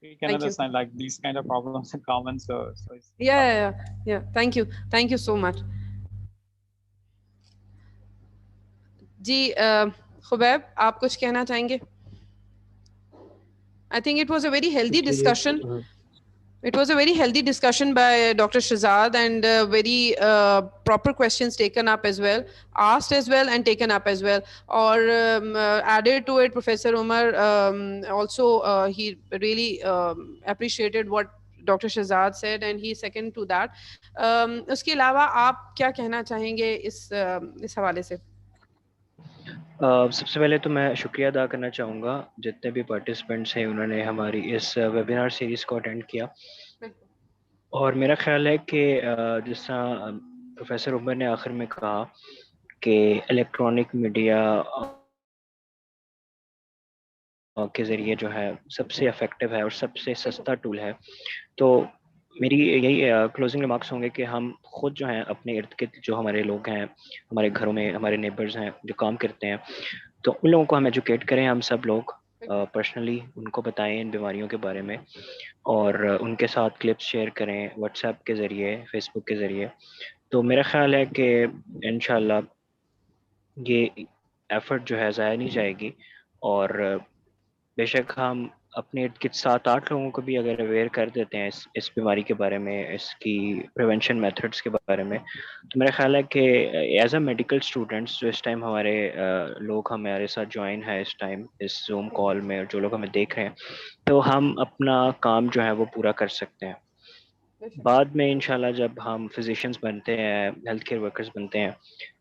We can Thank you. understand like these kind of problems are common. So it's Yeah. Thank you so much. Ji, Khubaib, आप कुछ कहना चाहेंगे? I think it was a very healthy discussion. It was a very healthy discussion by Dr. Shehzad, and very proper questions taken up as well, asked as well and taken up as well. Or added to it, Professor Umar also he really appreciated what Dr. Shehzad said, and he second to that. उसके अलावा आप क्या कहना चाहेंगे इस हवाले से? सबसे पहले तो मैं शुक्रिया अदा करना चाहूँगा जितने भी पार्टिसिपेंट्स हैं उन्होंने हमारी इस वेबिनार सीरीज़ को अटेंड किया. और मेरा ख्याल है कि जिस तरह प्रोफेसर उमर ने आखिर में कहा कि इलेक्ट्रॉनिक मीडिया के ज़रिए जो है सबसे इफ़ेक्टिव है और सबसे सस्ता टूल है, तो मेरी यही क्लोजिंग रिमार्क्स होंगे कि हम खुद जो हैं अपने इर्द गिर्द जो हमारे लोग हैं, हमारे घरों में हमारे नेबर्स हैं जो काम करते हैं, तो उन लोगों को हम एजुकेट करें. हम सब लोग पर्सनली उनको बताएं इन बीमारियों के बारे में और उनके साथ क्लिप्स शेयर करें व्हाट्सएप के ज़रिए, फेसबुक के ज़रिए. तो मेरा ख्याल है कि इंशाल्लाह ये एफ़र्ट जो है ज़ाया नहीं जाएगी. और बेशक हम अपने इर्द गिर्द 7-8 लोगों को भी अगर अवेयर कर देते हैं इस बीमारी के बारे में, इसकी प्रिवेंशन मेथड्स के बारे में, तो मेरा ख्याल है कि एज अ मेडिकल स्टूडेंट्स जो इस टाइम हमारे लोग हमारे साथ ज्वाइन है इस टाइम इस जूम कॉल में, और जो लोग हमें देख रहे हैं, तो हम अपना काम जो है वो पूरा कर सकते हैं. बाद में इंशाल्लाह जब हम फिजिशियंस बनते हैं, हेल्थ केयर वर्कर्स बनते हैं,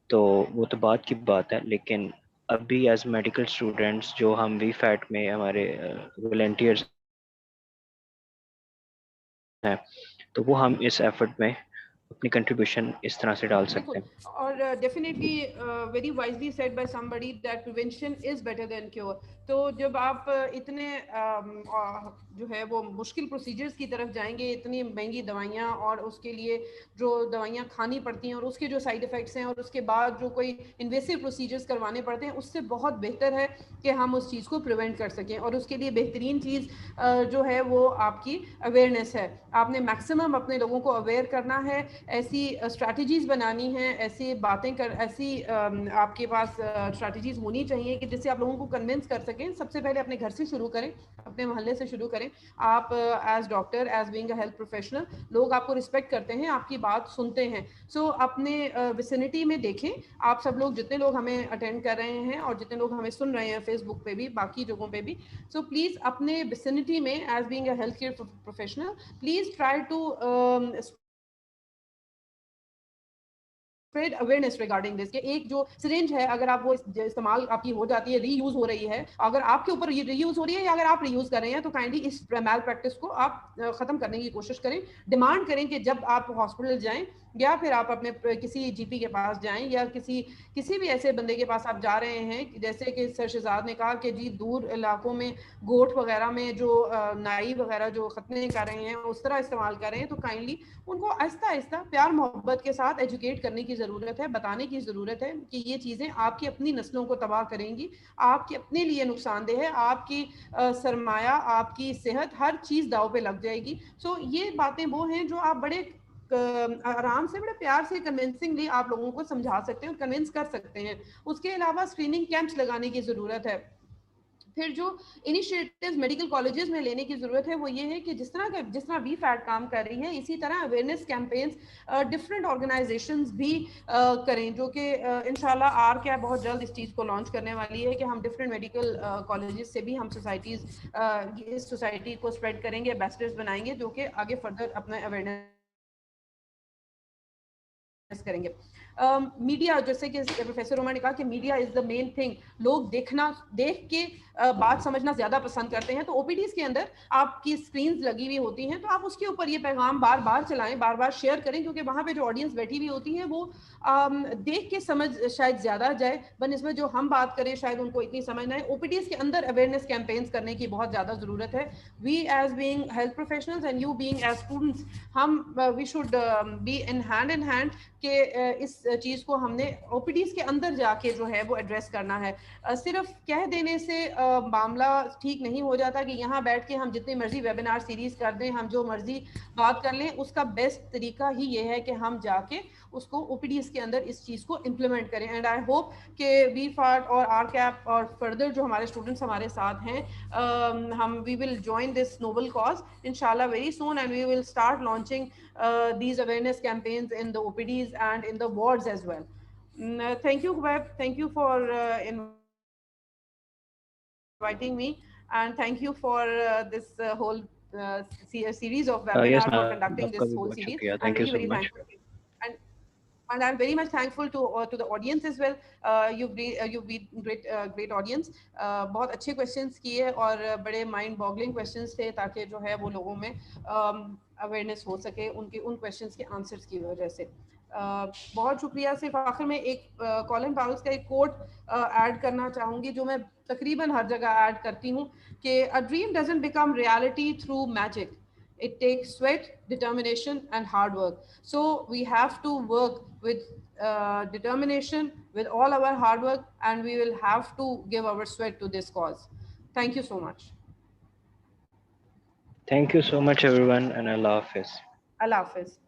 तो वो तो बात की बात है. लेकिन अभी एज मेडिकल स्टूडेंट्स जो हम VFAT में हमारे वॉलंटियर्स हैं, तो वो हम इस एफर्ट में अपनी कंट्रीब्यूशन इस तरह से डाल सकते हैं. और definitely very wisely said by somebody that prevention is better than cure. तो जब आप इतने जो है वो मुश्किल प्रोसीजर्स की तरफ जाएंगे, इतनी महंगी दवाइयाँ और उसके लिए जो दवाइयाँ खानी पड़ती हैं और उसके जो साइड इफ़ेक्ट्स हैं और उसके बाद जो कोई इन्वेसिव प्रोसीजर्स करवाने पड़ते हैं, उससे बहुत बेहतर है कि हम उस चीज़ को प्रिवेंट कर सकें. और उसके लिए बेहतरीन चीज़ जो है वो आपकी अवेयरनेस है. आपने मैक्सिमम अपने लोगों को अवेयर करना है, ऐसी स्ट्रैटेजीज़ बनानी हैं, ऐसी बातें ऐसी आपके पास स्ट्रैटेजीज़ होनी चाहिए कि जिससे आप लोगों को कन्विंस कर सकें. सबसे पहले अपने घर से शुरू करें, अपने मोहल्ले से शुरू करें. आप as doctor, as being a health professional, लोग आपको रिस्पेक्ट करते हैं, आपकी बात सुनते हैं. सो अपने विसिनिटी में देखें. आप सब लोग जितने लोग हमें अटेंड कर रहे हैं और जितने लोग हमें सुन रहे हैं फेसबुक पे भी, बाकी जगहों पे भी, सो प्लीज़ अपने विसिनिटी में as being a health care professional please try to spread awareness regarding this. कि एक जो सिरिंज है, अगर आप वो इस्तेमाल आपकी हो जाती है, रीयूज हो रही है, अगर आपके ऊपर रीयूज हो रही है या अगर आप रीयूज कर रहे हैं, तो काइंडली इस मैल प्रैक्टिस को आप खत्म करने की कोशिश करें. डिमांड करें कि जब आप हॉस्पिटल जाएं या फिर आप अपने किसी जीपी के पास जाएं या किसी भी ऐसे बंदे के पास आप जा रहे हैं, जैसे कि सर शहजाद ने कहा कि जी दूर इलाकों में गोट वगैरह में जो नाई वगैरह जो खतने कर रहे हैं उस तरह इस्तेमाल कर रहे हैं, तो काइंडली उनको आहिस्ता आहिस्ता प्यार मोहब्बत के साथ एजुकेट करने की ज़रूरत है, बताने की ज़रूरत है कि ये चीज़ें आपकी अपनी नस्लों को तबाह करेंगी, आपके अपने लिए नुकसानदेह है, आपकी सरमाया, आपकी सेहत, हर चीज़ दाव पे लग जाएगी. सो ये बातें वो हैं जो आप बड़े आराम से, बड़े प्यार से, कन्विंसिंगली आप लोगों को समझा सकते हैं और कन्विंस कर सकते हैं. उसके अलावा स्क्रीनिंग कैंप्स लगाने की ज़रूरत है. फिर जो इनिशिएटिव्स मेडिकल कॉलेजेस में लेने की ज़रूरत है वो ये है कि जिस तरह वीफैट काम कर रही है, इसी तरह अवेयरनेस कैंपेन्स डिफरेंट ऑर्गेनाइजेशंस भी करें, जो कि इंशाल्लाह RCAP बहुत जल्द इस चीज़ को लॉन्च करने वाली है कि हम डिफरेंट मेडिकल कॉलेजेस से भी हम सोसाइटीज़ इस सोसाइटी को स्प्रेड करेंगे, एम्बेसडर्स बनाएंगे जो कि आगे फर्दर अपना अवेयरनेस करेंगे। मीडिया, जैसे कि प्रोफेसर रोमा ने कहा कि media is the main thing, लोग देख के बात समझना ज़्यादा पसंद करते हैं, तो ओपीडीज़ के अंदर आपकी स्क्रीन्स लगी हुई होती हैं, तो आप उसके ऊपर ये पैगाम बार बार चलाएं, बार बार शेयर करें, क्योंकि वहाँ पे जो ऑडियंस बैठी हुई होती है वो देख के समझ शायद ज़्यादा जाए, बनस्बत जो हम बात करें शायद उनको इतनी समझ ना आए। ओपीडीज़ के अंदर अवेयरनेस कैंपेन्स करने की बहुत ज़्यादा ज़रूरत है। We as being health professionals and you being as students, हम we should be in hand कि इस चीज़ को हमने ओपीडीज़ के अंदर जाके जो है वो एड्रेस करना है। सिर्फ कह देने से मामला ठीक नहीं हो जाता कि यहाँ बैठ के हम जितनी मर्जी वेबिनार सीरीज कर दें, हम जो मर्जी बात कर लें, उसका बेस्ट तरीका ही ये है कि हम जाके उसको ओपीडीज़ के अंदर इस चीज़ को इम्प्लीमेंट करें। एंड आई होप कि वीफैट और RCAP और फर्दर जो हमारे स्टूडेंट्स हमारे साथ हैं, हम we will join this noble cause इंशाल्लाह very soon, and we will start launching these awareness campaigns in the OPDs and in the wards as well. Thank you, Web. Thank you for inviting me, and thank you for this whole series of webinars yes, for conducting this whole series. Thank you so very much. thankful. And I'm very much thankful to the audience as well. You've been great audience. बहुत अच्छे questions किए और बड़े mind boggling questions थे, ताकि जो है वो लोगों में awareness हो सके उनके उन questions के answers की वजह से। बहुत शुक्रिया। सिर्फ आखिर में एक कॉलिन पाउल्स का एक कोट ऐड करना चाहूँगी, जो मैं तकरीबन हर जगह ऐड करती हूँ कि a dream doesn't become reality through magic. It takes sweat, determination, and hard work. So we have to work with determination, with all our hard work, and we will have to give our sweat to this cause. Thank you so much. Thank you so much, everyone, and Allah Hafiz. Allah Hafiz.